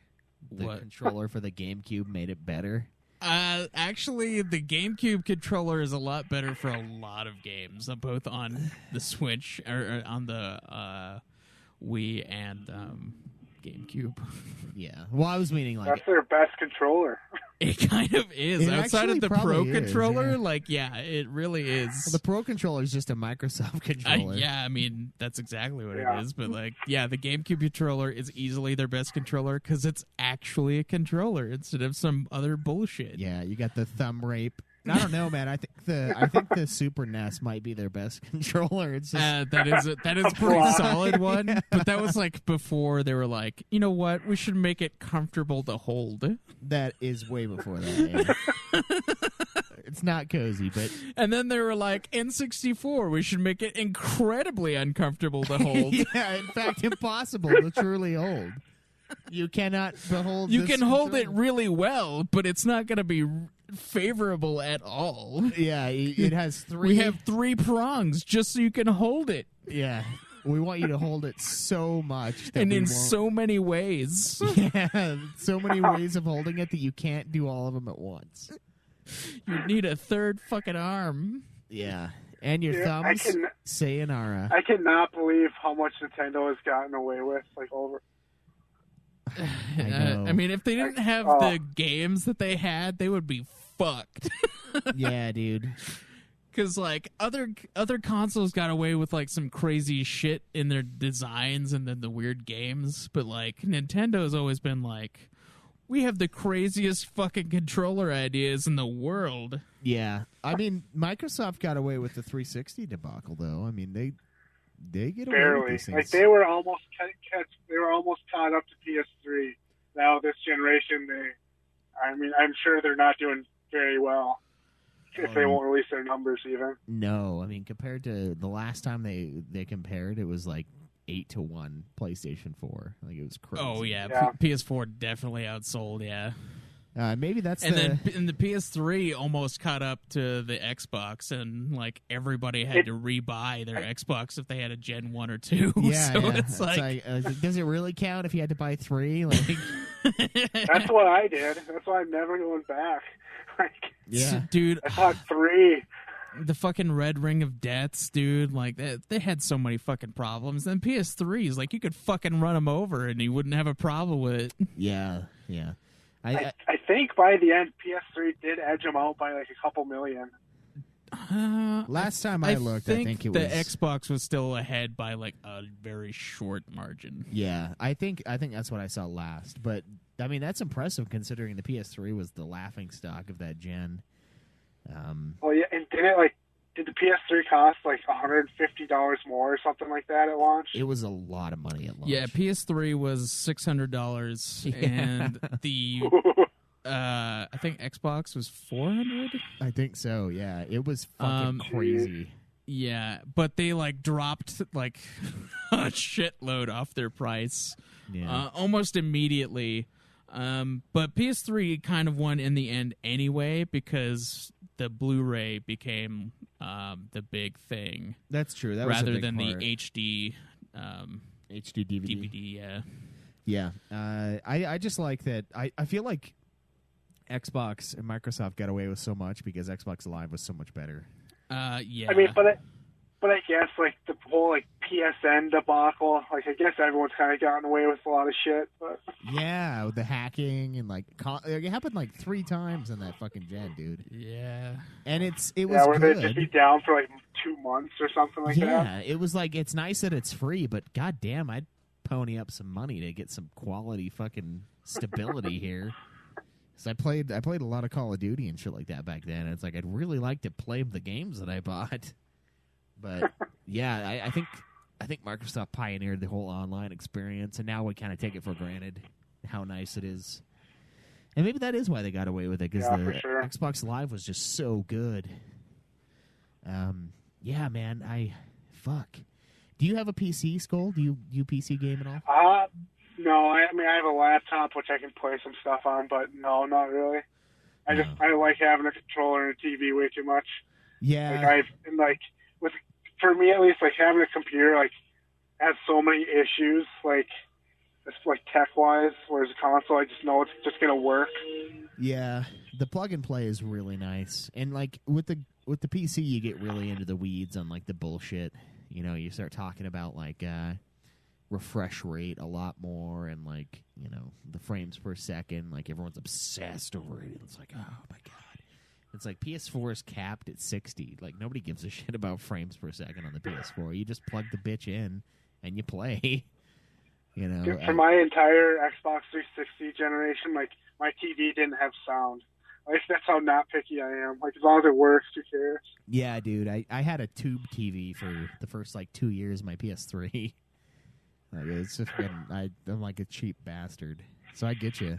The What? controller for the GameCube made it better. Actually, the GameCube controller is a lot better for a lot of games, both on the Switch or on the Wii and GameCube. Yeah. Well, I was meaning like that's their best controller. It kind of is. It Outside actually of the probably Pro is, controller, yeah. it really is. the Pro controller is just a Microsoft controller. Yeah, I mean, that's exactly what Yeah. it is. But, the GameCube controller is easily their best controller because it's actually a controller instead of some other bullshit. Yeah, you got the thumb rape. I don't know, man. I think the Super NES might be their best controller. It's just, That is a pretty solid one, but that was before they were like, you know what, we should make it comfortable to hold. that is way before that. Yeah. It's not cozy, but And then they were like, N64, we should make it incredibly uncomfortable to hold. yeah, in fact, impossible to truly hold. You cannot behold. You this can hold it controller. really well, but it's not going to be favorable at all. Yeah, it has three. We have 3 prongs just so you can hold it, Yeah, we want you to hold it so much, that and we in won't- so many ways. yeah, so many ways of holding it that you can't do all of them at once. You need a third fucking arm. Yeah, and your Yeah, I thumbs. can- Sayonara. I cannot believe how much Nintendo has gotten away with, over. I know. I mean, if they didn't have the games that they had, they would be fucked. Yeah, dude. Because other consoles got away with some crazy shit in their designs and then the weird games, but Nintendo's always been we have the craziest fucking controller ideas in the world. Yeah, I mean, Microsoft got away with the 360 debacle, though. I mean, they get away with Barely. these things. They were almost caught up to PS3. Now this generation, I'm sure they're not doing very well if they won't release their numbers even. No, I mean, compared to the last time they compared, it was 8-1 PlayStation 4. It was crazy. Oh yeah, Yeah. PS4 definitely outsold. Yeah. Maybe that's And the... then the PS3 almost caught up to the Xbox, and everybody had to rebuy their Xbox if they had a Gen 1 or 2. Yeah, So yeah. it's does it really count if you had to buy 3? That's what I did. That's why I'm never going back. Yeah. Dude, I thought 3. the fucking Red Ring of Deaths, dude, they had so many fucking problems. Then PS3s, you could fucking run them over and you wouldn't have a problem with it. Yeah, yeah. I think by the end, PS3 did edge them out by a couple million. Last time I looked, I think it was... the Xbox was still ahead by a very short margin. Yeah, I think that's what I saw last. But I mean, that's impressive considering the PS3 was the laughing stock of that gen. Well, yeah, and did the PS3 cost $150 more or something like that at launch? It was a lot of money at launch. Yeah, PS3 was $600, and the I think Xbox was $400. I think so. Yeah, it was fucking crazy. Yeah, but they dropped a shitload off their price almost immediately. But PS3 kind of won in the end anyway because the Blu-ray became the big thing. That's true. That rather was a big than part. the HD HD DVD. DVD. Yeah. Yeah. I just like that. I feel like Xbox and Microsoft got away with so much because Xbox Live was so much better. Yeah. I mean, but I guess like the whole like PSN debacle, like I guess everyone's kind of gotten away with a lot of shit. But yeah, with the hacking and like it happened like 3 times in that fucking gen, dude. Yeah. And it was where good. they'd just be down for like 2 months or something like that. Yeah, it was like it's nice that it's free, but goddamn, I'd pony up some money to get some quality fucking stability here. So I played a lot of Call of Duty and shit like that back then. And it's like I'd really like to play the games that I bought, but yeah, I think Microsoft pioneered the whole online experience, and now we kind of take it for granted how nice it is. And maybe that is why they got away with it, because the Xbox Live was just so good. Yeah, man, fuck. Do you have a PC, Skoll? Do you PC game at all? No, I mean I have a laptop which I can play some stuff on, but no, not really. I like having a controller and a TV way too much. Yeah. For me at least, like having a computer like has so many issues, like it's like tech wise, whereas a console I just know it's just gonna work. Yeah, the plug and play is really nice, and like with the PC you get really into the weeds on like the bullshit. You know, you start talking about like refresh rate a lot more, and like, you know, the frames per second, like everyone's obsessed over it. It's like, oh my god, it's like PS4 is capped at 60. Like nobody gives a shit about frames per second on the PS4. You just plug the bitch in and you play. You know, dude, for my entire Xbox 360 generation, like my TV didn't have sound. Like that's how not picky I am. Like as long as it works, who cares? Yeah, dude, I had a tube TV for the first like 2 years of my PS3. Like, it's just I'm like a cheap bastard, so I get you.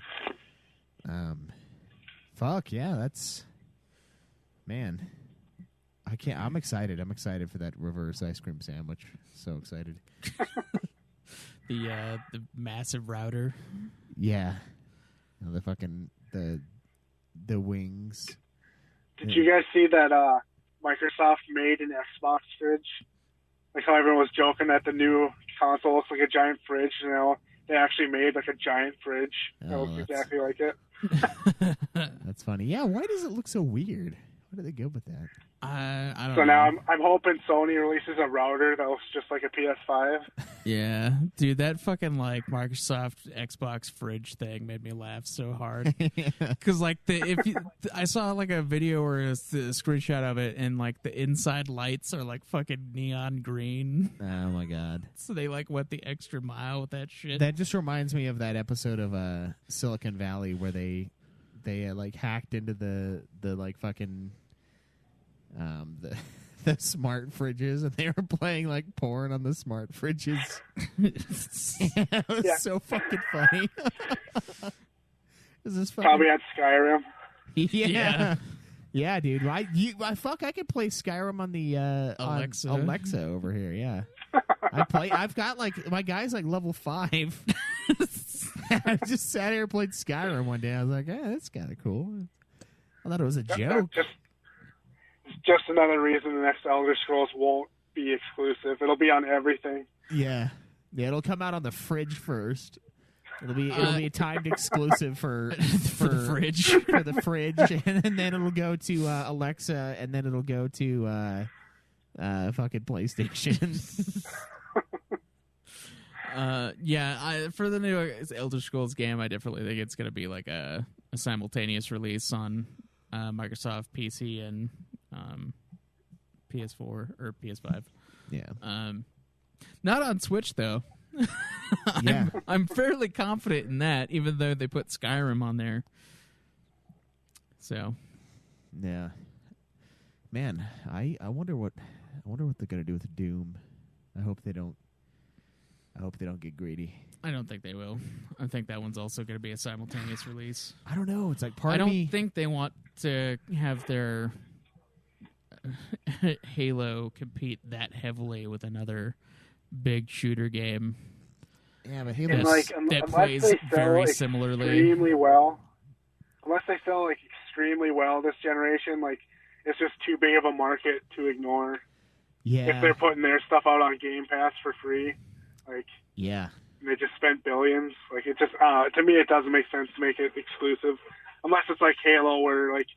Fuck yeah, that's man. I can't. I'm excited. I'm excited for that reverse ice cream sandwich. So excited. The massive router. Yeah, the fucking the wings. Did you guys see that Microsoft made an Xbox fridge? Like how everyone was joking that the new console looks like a giant fridge. You know, they actually made like a giant fridge that looks exactly like it. That's funny. Yeah, why does it look so weird? Why do they go with that? I don't know. So now I'm hoping Sony releases a router that looks just like a PS5. Yeah, dude, that fucking like Microsoft Xbox fridge thing made me laugh so hard. Because like I saw like a video or a screenshot of it, and like the inside lights are like fucking neon green. Oh my god! So they like went the extra mile with that shit. That just reminds me of that episode of Silicon Valley where they like hacked into the like fucking the smart fridges, and they were playing like porn on the smart fridges. It was so fucking funny. Is this probably at Skyrim? Yeah, dude. I could play Skyrim on the Alexa. on Alexa over here. Yeah, I've got like my guy's like level 5. I just sat here and played Skyrim one day. I was like, that's kind of cool. I thought it was a joke. Just another reason the next Elder Scrolls won't be exclusive. It'll be on everything. Yeah, it'll come out on the fridge first. It'll be a timed exclusive for the fridge, and then it'll go to Alexa, and then it'll go to fucking PlayStation. For the new Elder Scrolls game, I definitely think it's going to be like a simultaneous release on Microsoft PC and PS4 or PS5. Yeah. Not on Switch though. Yeah. I'm fairly confident in that, even though they put Skyrim on there. So. Yeah. Man, I wonder what they're gonna do with Doom. I hope they don't get greedy. I don't think they will. I think that one's also going to be a simultaneous release. I don't know. It's like I don't think they want to have their Halo compete that heavily with another big shooter game. Yeah, but Halo that plays very similarly. Extremely well. Unless they sell like extremely well this generation, like it's just too big of a market to ignore. Yeah. If they're putting their stuff out on Game Pass for free, like yeah. They just spent billions. Like it just to me, it doesn't make sense to make it exclusive. unless it's like Halo, where like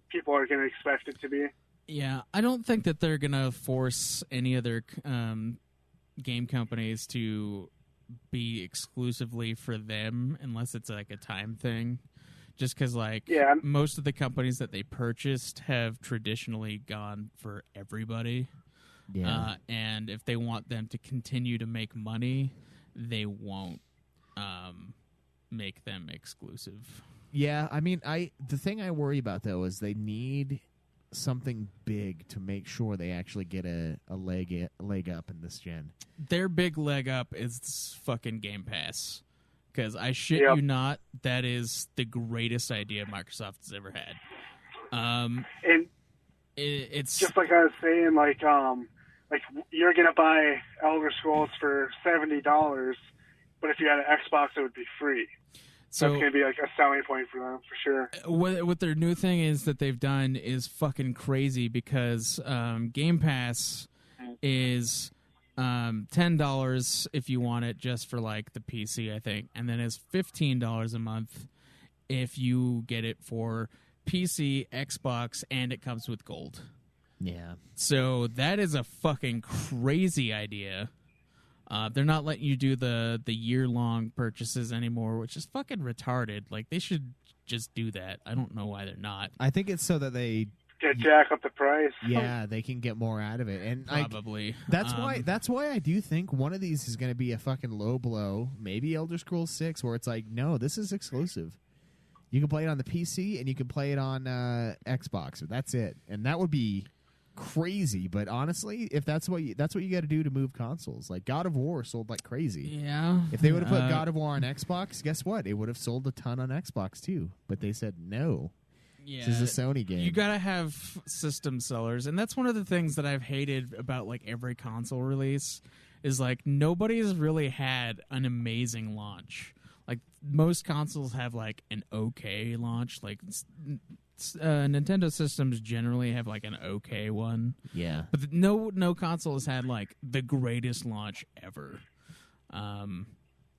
people are going to expect it to be. Yeah, I don't think that they're gonna force any other game companies to be exclusively for them unless it's like a time thing. Just because, like, most of the companies that they purchased have traditionally gone for everybody. Yeah. And if they want them to continue to make money, they won't make them exclusive. Yeah, I mean, the thing I worry about, though, is they need something big to make sure they actually get a leg up in this gen. Their big leg up is fucking Game Pass. Because I shit you not, that is the greatest idea Microsoft has ever had. And it's just like I was saying, like you're gonna buy Elder Scrolls for $70, but if you had an Xbox, it would be free. So that's gonna be like a selling point for them for sure. What their new thing is that they've done is fucking crazy because Game Pass is $10 if you want it just for like the PC, I think, and then it's $15 a month if you get it for PC, Xbox, and it comes with gold. Yeah. So that is a fucking crazy idea. They're not letting you do the year-long purchases anymore, which is fucking retarded. Like, they should just do that. I don't know why they're not. I think it's so that they jack up the price. Yeah, they can get more out of it, and probably that's why I do think one of these is going to be a fucking low blow. Maybe Elder Scrolls 6, where it's like, no, this is exclusive. You can play it on the PC and you can play it on Xbox. That's it, and that would be crazy. But honestly, if that's what you got to do to move consoles, like God of War sold like crazy. Yeah. If they would have put God of War on Xbox, guess what? It would have sold a ton on Xbox too. But they said no. Yeah, this is a Sony game. You gotta have system sellers, and that's one of the things that I've hated about like every console release is like nobody's really had an amazing launch. Like most consoles have like an okay launch. Like Nintendo systems generally have like an okay one. Yeah, but no console has had like the greatest launch ever.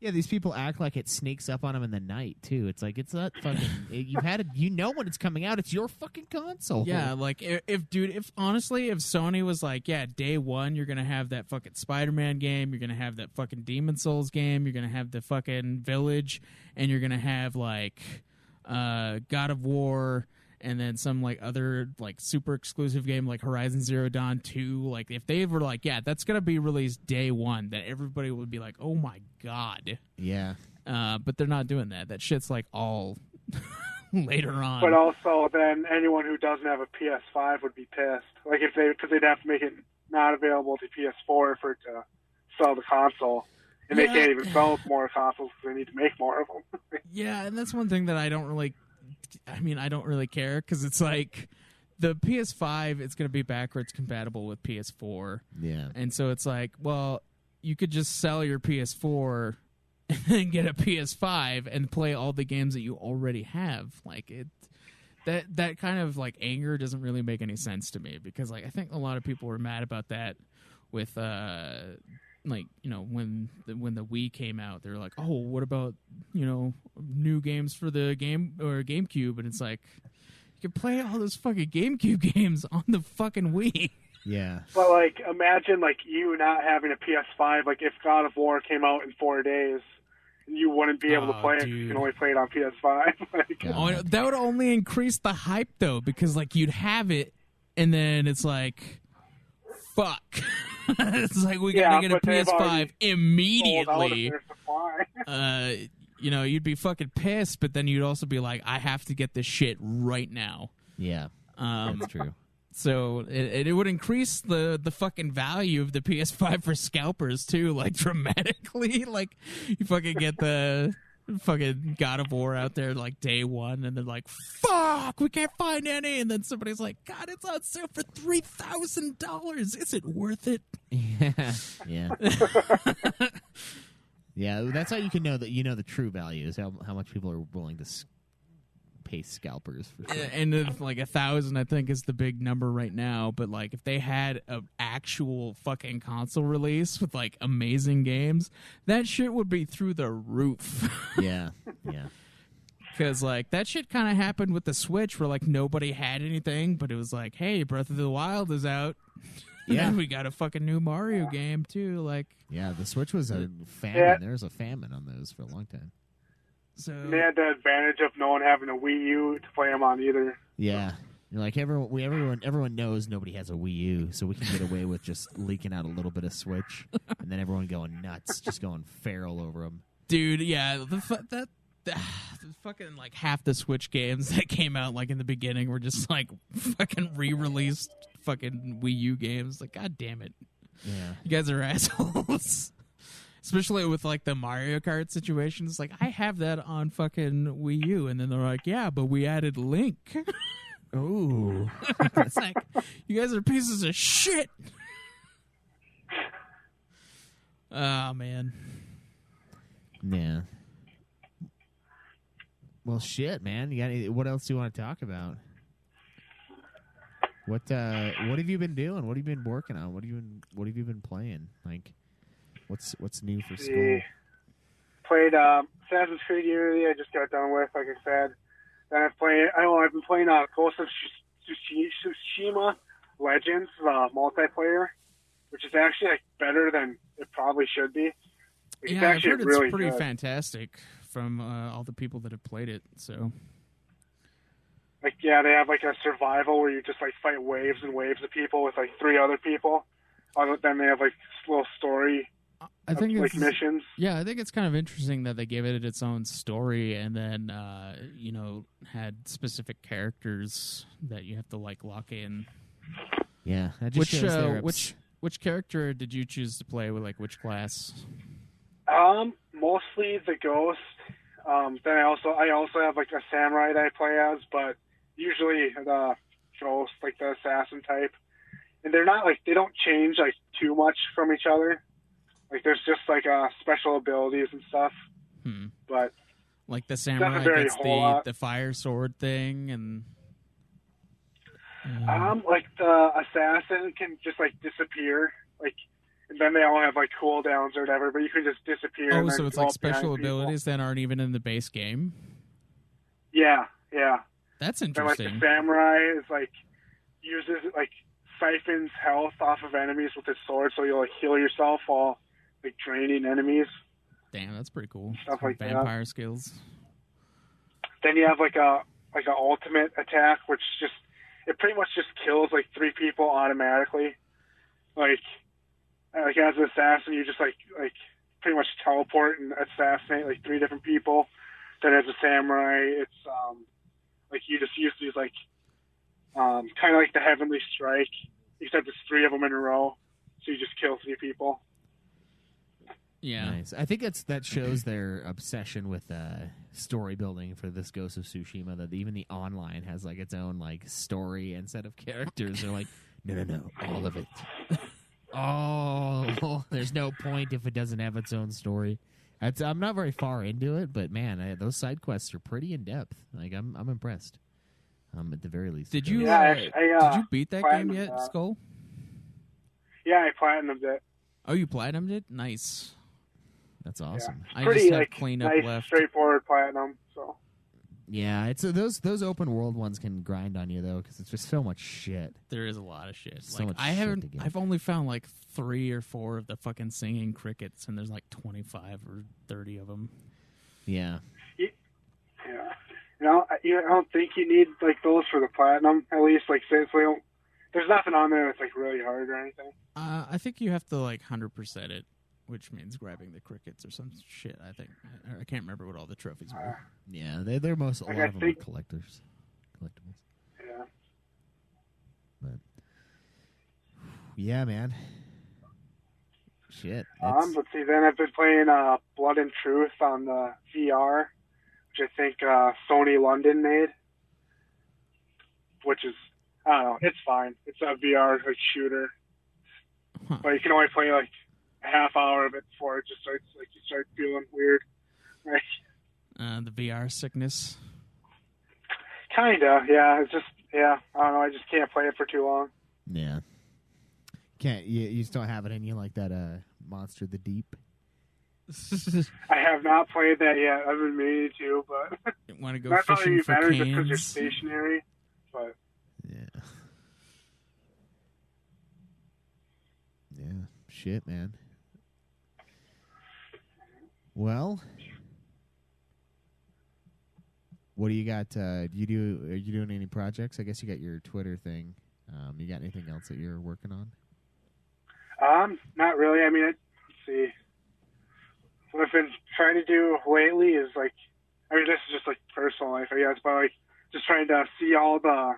Yeah, these people act like it sneaks up on them in the night too. It's like it's not fucking. You know when it's coming out. It's your fucking console. Yeah, like if Sony was like, yeah, day one you're gonna have that fucking Spider-Man game, you're gonna have that fucking Demon Souls game, you're gonna have the fucking Village, and you're gonna have like God of War. And then some like other like super exclusive game like Horizon Zero Dawn 2. Like if they were like, yeah, that's gonna be released day one, then everybody would be like, oh my god. Yeah. But they're not doing that. That shit's like all later on. But also, then anyone who doesn't have a PS5 would be pissed. Like because they'd have to make it not available to PS4 for it to sell the console. And they can't even sell more consoles because they need to make more of them. Yeah, and that's one thing that I don't really care because it's like the PS5 it's going to be backwards compatible with PS4. Yeah. And so it's like, well, you could just sell your PS4 and then get a PS5 and play all the games that you already have. Like that kind of like anger doesn't really make any sense to me because like I think a lot of people were mad about that with like, you know, when the Wii came out, they were like, oh, what about, you know, new games for the game or GameCube? And it's like, you can play all those fucking GameCube games on the fucking Wii. Yeah. But like, imagine like you not having a PS5. Like if God of War came out in 4 days, you wouldn't be able to play it. You can only play it on PS5. That would only increase the hype though, because like you'd have it, and then it's like, fuck. It's like we gotta get a PS5 immediately. You know, you'd be fucking pissed, but then you'd also be like, I have to get this shit right now. Yeah, that's true. So it would increase the fucking value of the PS5 for scalpers too, like dramatically. Like you fucking get the fucking God of War out there like day one, and they're like, "Fuck, we can't find any." And then somebody's like, "God, it's on sale for $3,000. Is it worth it?" Yeah. Yeah, that's how you can know that the true value is how much people are willing to pay scalpers for shit. And like 1,000, I think, is the big number right now. But like, if they had an actual fucking console release with like amazing games, that shit would be through the roof. Yeah. Because, like, that shit kind of happened with the Switch where, like, nobody had anything, but it was like, hey, Breath of the Wild is out. Yeah. And we got a fucking new Mario game, too. Like, Yeah, the Switch was a famine. Yeah. There was a famine on those for a long time. so... And they had the advantage of no one having a Wii U to play them on either. Yeah. You're like everyone knows nobody has a Wii U, so we can get away with just leaking out a little bit of Switch, and then everyone going nuts, just going feral over them. Dude, yeah, the fucking, like, half the Switch games that came out, like, in the beginning were just, like, fucking re-released fucking Wii U games. Like, god damn it. Yeah. You guys are assholes. Especially with, like, the Mario Kart situations. Like, I have that on fucking Wii U, and then they're like, yeah, but we added Link. Ooh. It's like, you guys are pieces of shit. Oh, man. Yeah. Well, shit, man. What else do you want to talk about? What have you been doing? What have you been working on? What have you been playing? Like, what's new for school? Played Assassin's Creed Unity. I just got done with, like I said. Then I've been playing Ghost of Tsushima Legends multiplayer, which is actually like better than it probably should be. It's Yeah, I've heard really it's pretty good. fantastic from all the people that have played it. So, Like, yeah, they have like a survival where you just like fight waves and waves of people with like 3 other people. Then they have like little story. I think like it's missions. Yeah, I think it's kind of interesting that they gave it its own story and then had specific characters that you have to like lock in. Yeah, that just shows their Which character did you choose to play with? Like which class? Mostly the Ghost. Then I also have like a samurai that I play as, but usually the Ghost, like the assassin type. And they're not like, they don't change like too much from each other. Like there's just like special abilities and stuff. But like the samurai gets the fire sword thing, and like the assassin can just like disappear, like, and then they all have like cooldowns or whatever. But you can just disappear. Oh, and so then it's go like up behind special people. abilities that aren't even in the base game. Yeah. That's And like interesting. the samurai is like uses like siphons health off of enemies with his sword, so you'll like heal yourself while like draining enemies. Damn, that's pretty cool. Stuff like that. Vampire skills. Then you have like an ultimate attack, which it pretty much just kills like 3 people automatically. Like as an assassin, you just like pretty much teleport and assassinate like 3 different people. Then as a samurai, it's like you just use these like kind of like the Heavenly Strike, except it's 3 of them in a row, so you just kill 3 people. Yeah, nice. I think that shows their obsession with story building for this Ghost of Tsushima. That even the online has like its own like story and set of characters. They're like, no, all of it. Oh, there's no point if it doesn't have its own story. I'm not very far into it, but man, those side quests are pretty in depth. Like I'm impressed. At the very least. Did you did you beat that game yet, Skoll? Yeah, I platinumed it. Oh, you platinumed it? Nice. That's awesome. I Pretty just have like cleanup nice, left. straightforward platinum. So Yeah, it's those open world ones can grind on you though because it's just so much shit. There is a lot of shit. So Like much I shit haven't. to get. I've only found like 3 or 4 of the fucking singing crickets, and there's like 25 or 30 of them. Yeah. yeah, I don't think you need like those for the platinum. At least like say so there's nothing on there that's like really hard or anything. I think you have to like 100% it, which means grabbing the crickets or some shit. I think I can't remember what all the trophies were. Yeah, they're a lot of them are collectibles. Yeah. But yeah, man. Shit. Let's see. Then I've been playing Blood and Truth on the VR, which I think Sony London made. Which is, I don't know, it's fine. It's a VR like shooter, but you can only play like a half hour of it before it just starts like you start feeling weird. Like, the VR sickness. Kinda, yeah. It's just, I don't know. I just can't play it for too long. Yeah. Can't you just don't have it in you like that Monster of the Deep? I have not played that yet. I've been meaning to, but Want to go that probably fishing be for better just because you're cans? stationary. But Yeah. Yeah. Shit, man. Well, what do you got? Are you doing any projects? I guess you got your Twitter thing. You got anything else that you're working on? not really. I mean, let's see. What I've been trying to do lately is like, I mean, this is just like personal life, I guess, but like just trying to see all the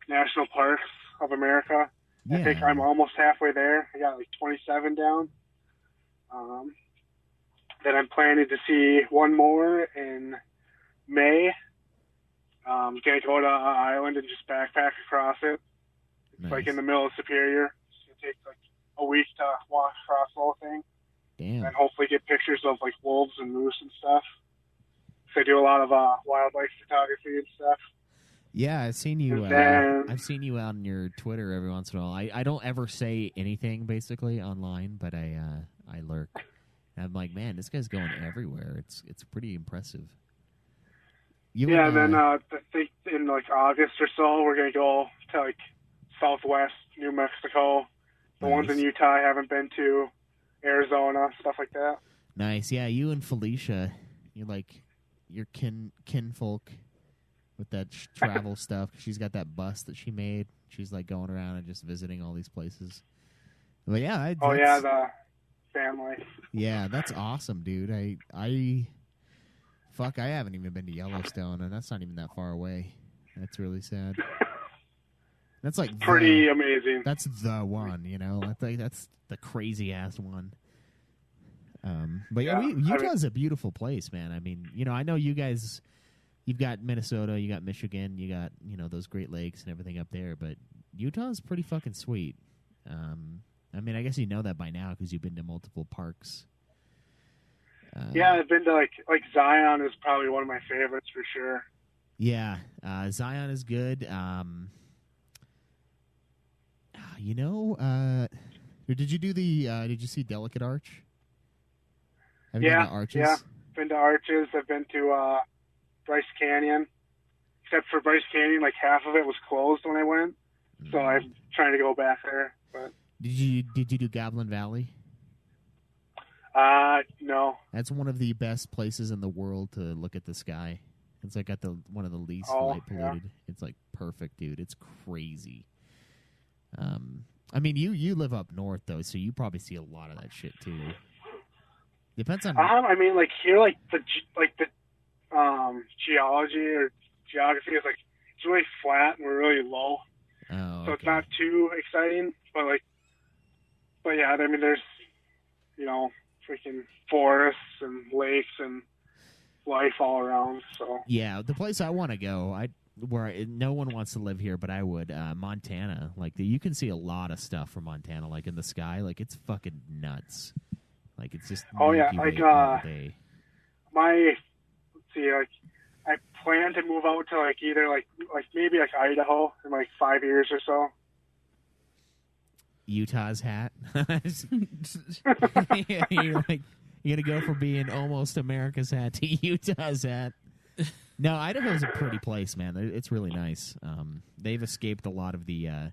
national parks of America. Yeah. I think I'm almost halfway there. I got like 27 down. Then I'm planning to see one more in May. Gonna go to an island and just backpack across it. It's Nice. like in the middle of Superior. It's gonna take like a week to walk across the whole thing. Damn. And hopefully get pictures of like wolves and moose and stuff. So I do a lot of wildlife photography and stuff. Yeah, I've seen you. And then- I've seen you out on your Twitter every once in a while. I don't ever say anything basically online, but I lurk. And I'm like, man, this guy's going everywhere. It's pretty impressive. Yeah, and then I think in like August or so, we're gonna go to like Southwest New Mexico. The ones in Nice. Utah I haven't been to, Arizona, stuff like that. Nice, yeah. You and Felicia, you're like your kinfolk with that travel stuff. She's got that bus that she made. She's like going around and just visiting all these places. But yeah, Oh yeah, the family. yeah, that's awesome, dude. I haven't even been to Yellowstone, and that's not even that far away. That's really sad. That's like Pretty amazing. That's the one, you know. I think that's the crazy ass one. But yeah, Utah's a beautiful place, man. I mean, you know, I know you guys. You've got Minnesota, you got Michigan, you got those Great Lakes and everything up there, but Utah's pretty fucking sweet. I mean, I guess you know that by now because you've been to multiple parks. Yeah, I've been to like Zion is probably one of my favorites for sure. Yeah, Zion is good. Did you do the? Did you see Delicate Arch? Have you been to Arches? Yeah, been to Arches. I've been to Bryce Canyon. Except for Bryce Canyon, like half of it was closed when I went, so I'm trying to go back there. But did you do Goblin Valley? No. That's one of the best places in the world to look at the sky. It's like got one of the least light polluted. Yeah. It's like perfect, dude. It's crazy. I mean, you live up north though, so you probably see a lot of that shit too. Depends on. I mean, like here, like the geology or geography is like it's really flat and we're really low, so it's not too exciting. But yeah, I mean, there's freaking forests and lakes and life all around. So yeah, the place I want to go, no one wants to live here, but I would. Montana, like you can see a lot of stuff from Montana, like in the sky, like it's fucking nuts. Like it's just all day. I plan to move out to either maybe Idaho in 5 years or so. Utah's hat. You're gonna go from being almost America's hat to Utah's hat. No, Idaho's a pretty place, man. It's really nice. They've escaped a lot of the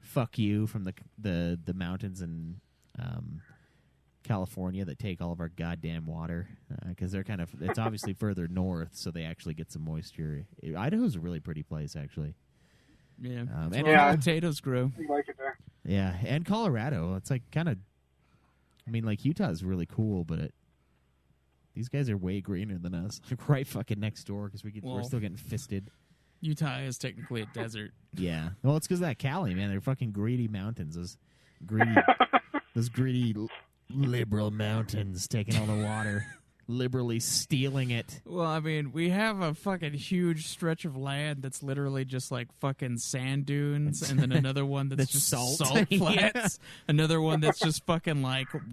fuck you from the mountains in California that take all of our goddamn water because they're it's obviously further north, so they actually get some moisture. Idaho's a really pretty place, actually. Yeah, and potatoes grow. You like it there? Yeah, and Colorado. It's Utah's really cool, but these guys are way greener than us. Right fucking next door because we're still getting fisted. Utah is technically a desert. Yeah. Well, it's because of that Cali, man. They're fucking greedy mountains. Those greedy liberal mountains taking all the water, liberally stealing it. Well, I mean, we have a fucking huge stretch of land that's literally just fucking sand dunes, and then another one that's just salt flats. Yeah. Another one that's just fucking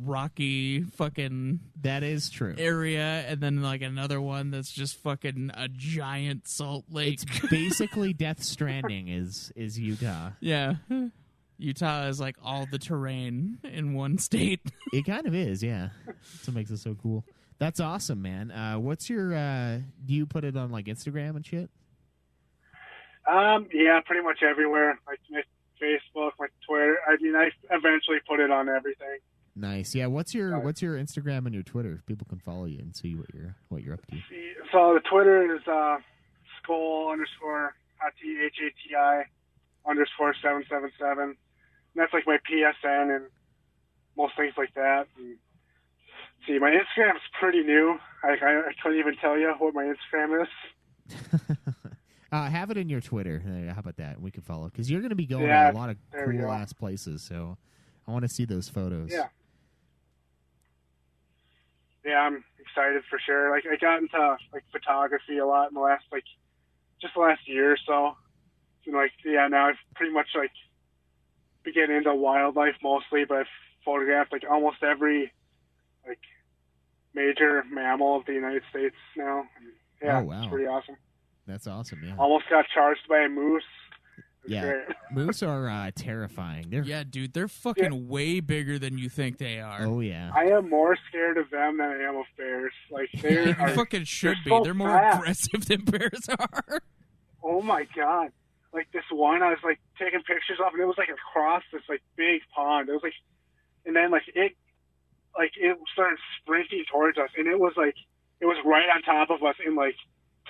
rocky fucking. That is true. Area, and then another one that's just fucking a giant salt lake. It's basically Death Stranding is Utah. Yeah. Utah is like all the terrain in one state. It kind of is, yeah. That's what makes it so cool. That's awesome, man. What's your? Do you put it on like Instagram and shit? Yeah, pretty much everywhere. Like my Facebook, my Twitter. I mean, I eventually put it on everything. Nice. Yeah. What's your Instagram and your Twitter? People can follow you and see what you're up to. So the Twitter is Skoll _ Hati _ 777. And that's like my PSN and most things like that. And see, my Instagram's pretty new. I couldn't even tell you what my Instagram is. Have it in your Twitter. How about that? We can follow because you're going to be going to a lot of cool ass places. So I want to see those photos. Yeah. Yeah, I'm excited for sure. Like I got into like photography a lot in the last year or so. And like now I've pretty much like been getting into wildlife mostly, but I've photographed like almost every like major mammal of the United States now. And, yeah, oh, wow. It's pretty awesome. That's awesome, yeah. Almost got charged by a moose. Yeah, great. Moose are terrifying. Yeah, dude, they're fucking way bigger than you think they are. Oh, yeah. I am more scared of them than I am of bears. Like they you fucking should be. So they're more fast. aggressive than bears are. Oh my god! Like this one, I was like taking pictures of, and it was like across this like big pond. It was like, and then it started sprinting towards us, and it was right on top of us in like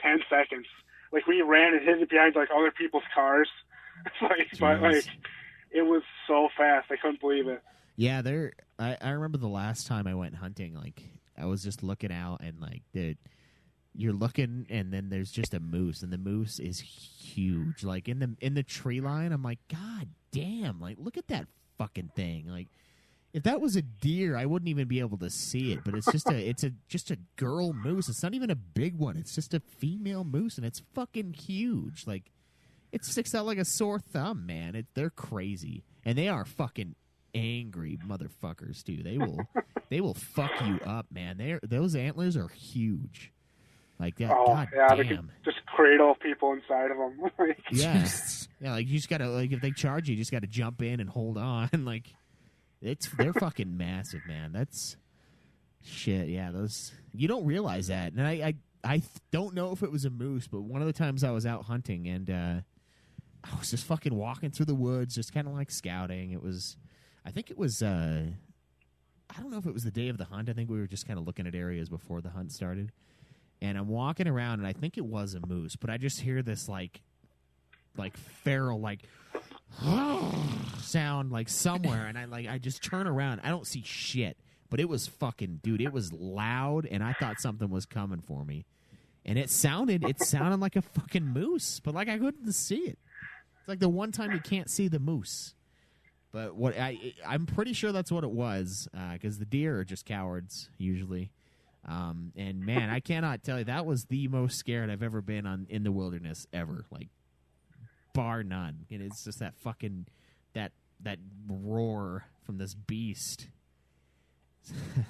10 seconds. Like we ran and hid it behind like other people's cars. It was so fast. I couldn't believe it. Yeah, I remember the last time I went hunting. Like I was just looking out, and like you're looking, and then there's just a moose, and the moose is huge. Like in the tree line, I'm like, God damn! Like look at that fucking thing. Like if that was a deer, I wouldn't even be able to see it. But it's just a girl moose. It's not even a big one. It's just a female moose, and it's fucking huge. Like it sticks out like a sore thumb, man. They're crazy, and they are fucking angry motherfuckers too. They will fuck you up, man. Those antlers are huge. Like that. Oh, God yeah, damn. they could just cradle people inside of them. Yeah, yeah. Like you just gotta if they charge you, just gotta jump in and hold on. Like they're fucking massive, man. That's shit. Yeah, those you don't realize that, and I don't know if it was a moose, but one of the times I was out hunting and I was just fucking walking through the woods, just kind of like scouting. I think it was. I don't know if it was the day of the hunt. I think we were just kind of looking at areas before the hunt started. And I'm walking around, and I think it was a moose, but I just hear this like feral sound like somewhere, and I just turn around. I don't see shit, but it was fucking dude. It was loud, and I thought something was coming for me, and it sounded like a fucking moose, but like I couldn't see it. It's like the one time you can't see the moose. But I'm pretty sure that's what it was, because the deer are just cowards usually. And man, I cannot tell you, that was the most scared I've ever been in the wilderness ever, like bar none. And it's just that fucking that roar from this beast.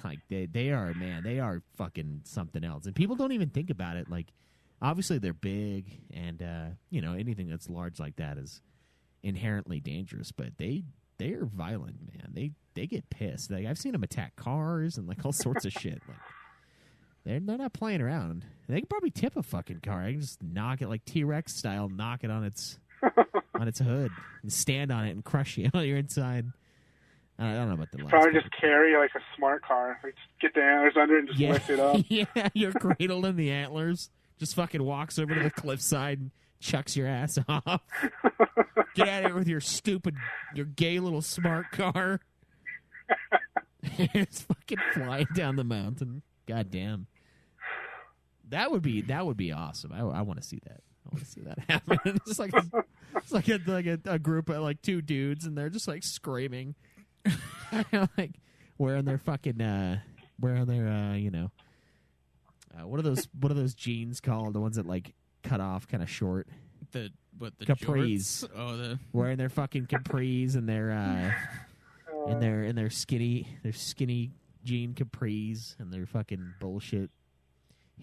Like they are fucking something else. And people don't even think about it. Like obviously they're big, and anything that's large like that is inherently dangerous. But they are violent, man. They get pissed. Like I've seen them attack cars and like all sorts of shit. Like. They're not playing around. They can probably tip a fucking car. I can just knock it like T-Rex style, knock it on its hood, and stand on it and crush you while you're inside. I don't know about the last. Probably just carry like a smart car. Like just get the antlers under it and just lift it up. Yeah, you're cradled in the antlers. Just fucking walks over to the cliffside and chucks your ass off. Get out of here with your gay little smart car. It's fucking flying down the mountain. God damn. That would be awesome. I want to see that. I want to see that happen. It's like a group of like two dudes, and they're just like screaming, like wearing their fucking what are those jeans called? The ones that like cut off kind of short. The capris. Jorts? Oh, wearing their fucking capris and their skinny jean capris and their fucking bullshit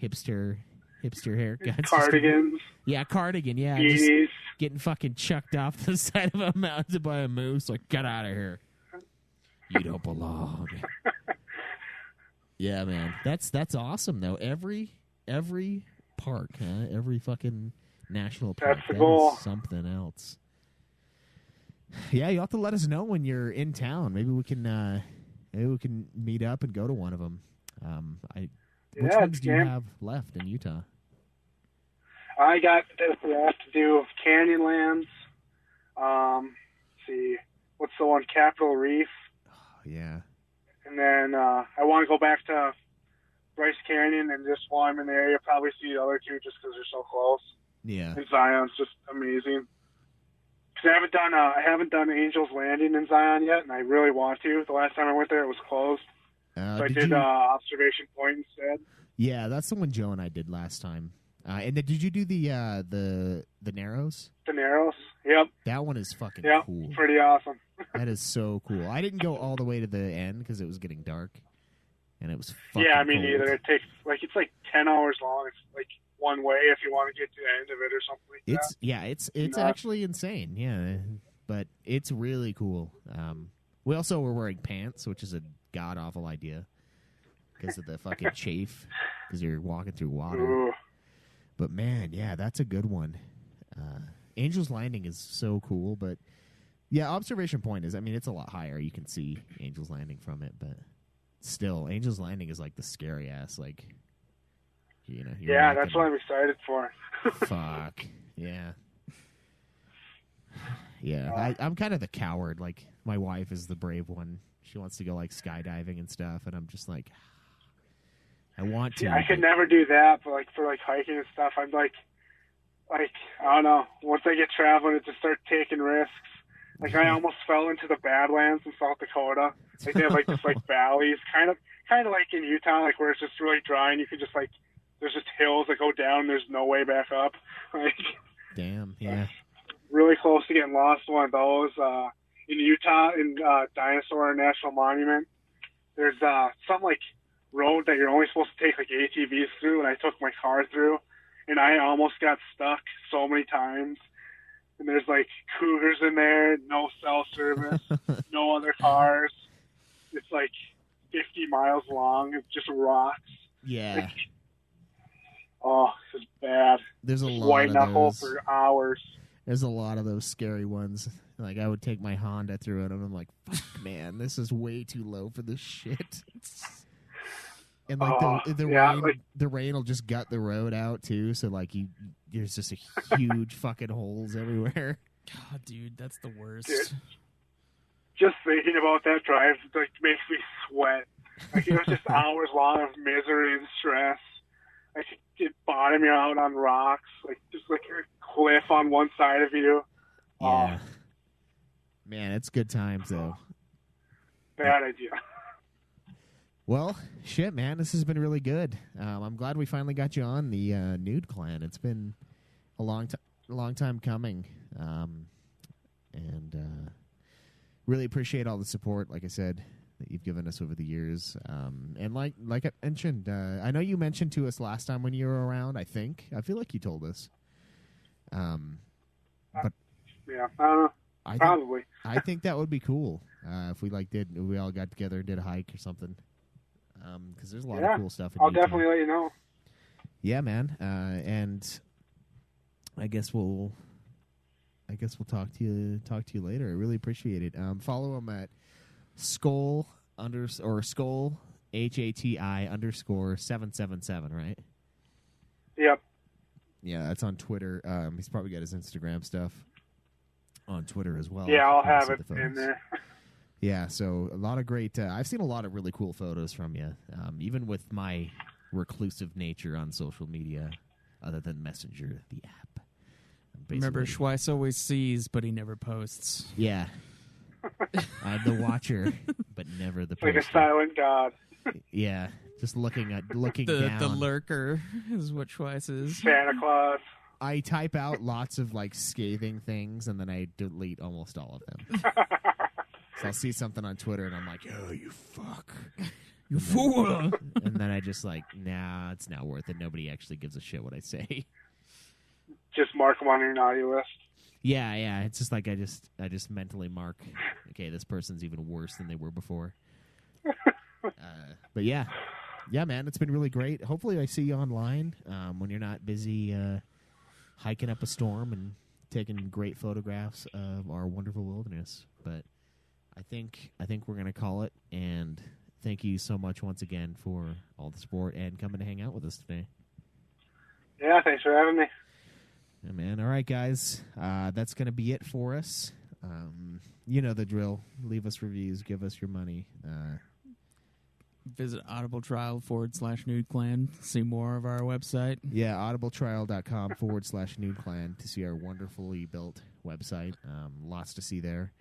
hipster haircuts. Cardigans. Yeah, cardigan. Yeah, beanies. getting fucking chucked off the side of a mountain by a moose. Like, get out of here. You don't belong. Yeah, man. That's awesome, though. Every park, huh? Every fucking national park. That's the goal. Is something else. Yeah, you'll have to let us know when you're in town. Maybe we can meet up and go to one of them. Which ones do you have left in Utah? I got this. We have to do Canyonlands. Let's see, what's the one? Capitol Reef. Oh, yeah. And then I want to go back to Bryce Canyon, and just while I'm in the area, probably see the other two just because they're so close. Yeah. And Zion's just amazing. Because I haven't done Angel's Landing in Zion yet, and I really want to. The last time I went there, it was closed. So I did Observation Point instead. Yeah, that's the one Joe and I did last time. And then did you do the Narrows? The Narrows, yep. That one is fucking cool. Pretty awesome. That is so cool. I didn't go all the way to the end because it was getting dark, and it was fucking Yeah, I mean, cold. neither. It takes it's like 10 hours long. It's like one way if you want to get to the end of it or something like that. Yeah, it's actually insane. Yeah, but it's really cool. We also were wearing pants, which is a god awful idea because of the fucking chafe because you're walking through water. Ooh. But man, yeah, that's a good one. Angel's Landing is so cool, but yeah, Observation Point is. I mean, it's a lot higher. You can see Angel's Landing from it, but still, Angel's Landing is like the scary ass. Like, yeah, that's what I'm excited for. Fuck yeah. Yeah, I'm kind of the coward. Like, my wife is the brave one. She wants to go like skydiving and stuff, and I'm just like, I want to. Yeah, I could never do that, but like for like hiking and stuff, I'm like I don't know. Once I get traveling, it just start taking risks. Like I almost fell into the Badlands in South Dakota. Like they have like just like valleys, kind of like in Utah, like where it's just really dry and you can just like there's just hills that go down. And there's no way back up. Like, damn, yeah. Really close to getting lost. One of those in Utah in Dinosaur National Monument. There's some like road that you're only supposed to take like ATVs through, and I took my car through, and I almost got stuck so many times. And there's like cougars in there, no cell service, no other cars. It's like 50 miles long. It's just rocks. Yeah. Like, oh, this is bad. There's a just lot white of knuckle those. for hours. There's a lot of those scary ones. Like, I would take my Honda through it, and I'm like, fuck, man, this is way too low for this shit. And like the rain will just gut the road out too. So like there's just a huge fucking holes everywhere. God, dude, that's the worst. Dude, just thinking about that drive like makes me sweat. Like it was just hours long of misery and stress. I could get bottoming out on rocks, like just like a cliff on one side of you. Yeah. Man, it's good times though. Bad idea. Well, shit, man, this has been really good. I'm glad we finally got you on the Nude Clan. It's been a long time coming, and really appreciate all the support. Like I said, that you've given us over the years, and like I mentioned, I know you mentioned to us last time when you were around. I feel like you told us, but yeah, I don't know. Probably. I think that would be cool if we we all got together and did a hike or something. Because there's a lot of cool stuff in I'll Utah. definitely let you know. Yeah, man. And I guess we'll talk to you later. I really appreciate it. Follow him at Skoll Skoll HATI _777, right? Yep. Yeah, that's on Twitter. He's probably got his Instagram stuff on Twitter as well. Yeah, I'll have it in there. Yeah, so a lot of great... I've seen a lot of really cool photos from you, even with my reclusive nature on social media, other than Messenger, the app. Remember, Schweiss always sees, but he never posts. Yeah. I'm the watcher, but never the poster. Like a silent god. Yeah, just looking down. The lurker is what Schweiss is. Santa Claus. I type out lots of like scathing things, and then I delete almost all of them. So I'll see something on Twitter, and I'm like, oh, you fuck. You fool. And then I just like, nah, it's not worth it. Nobody actually gives a shit what I say. Just mark them on your naughty list. Yeah. It's just like I just mentally mark, okay, this person's even worse than they were before. But yeah, man, it's been really great. Hopefully, I see you online when you're not busy hiking up a storm and taking great photographs of our wonderful wilderness. But I think we're gonna call it. And thank you so much once again for all the support and coming to hang out with us today. Yeah, thanks for having me. Yeah, man. All right, guys. That's going to be it for us. You know the drill. Leave us reviews. Give us your money. Visit audibletrial.com/Nude Clan. See more of our website. Yeah, audibletrial.com/Nude Clan to see our wonderfully built website. Lots to see there.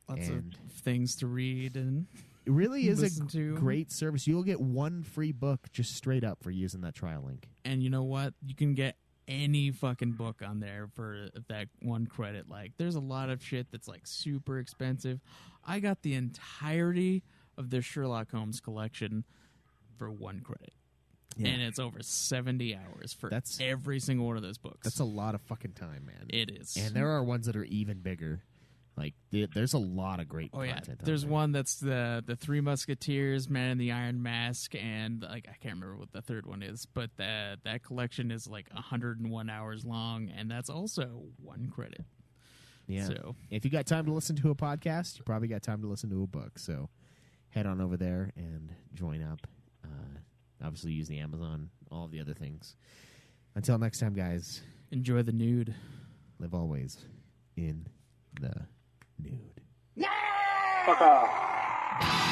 Lots of things to read and it really is listen to. Great service. You'll get one free book just straight up for using that trial link. And you know what? You can get any fucking book on there for that one credit. Like, there's a lot of shit that's like super expensive. I got the entirety of the Sherlock Holmes collection for one credit. Yeah. And it's over 70 hours for every single one of those books. That's a lot of fucking time, man. It is. And there are ones that are even bigger. Like, there's a lot of great content. There's one that's the Three Musketeers, Man in the Iron Mask, and like I can't remember what the third one is, but that collection is like 101 hours long, and that's also one credit. Yeah. So if you got time to listen to a podcast, you probably got time to listen to a book. So head on over there and join up. Obviously, use the Amazon, all of the other things. Until next time, guys. Enjoy the nude. Live always in the nude. Fuck off.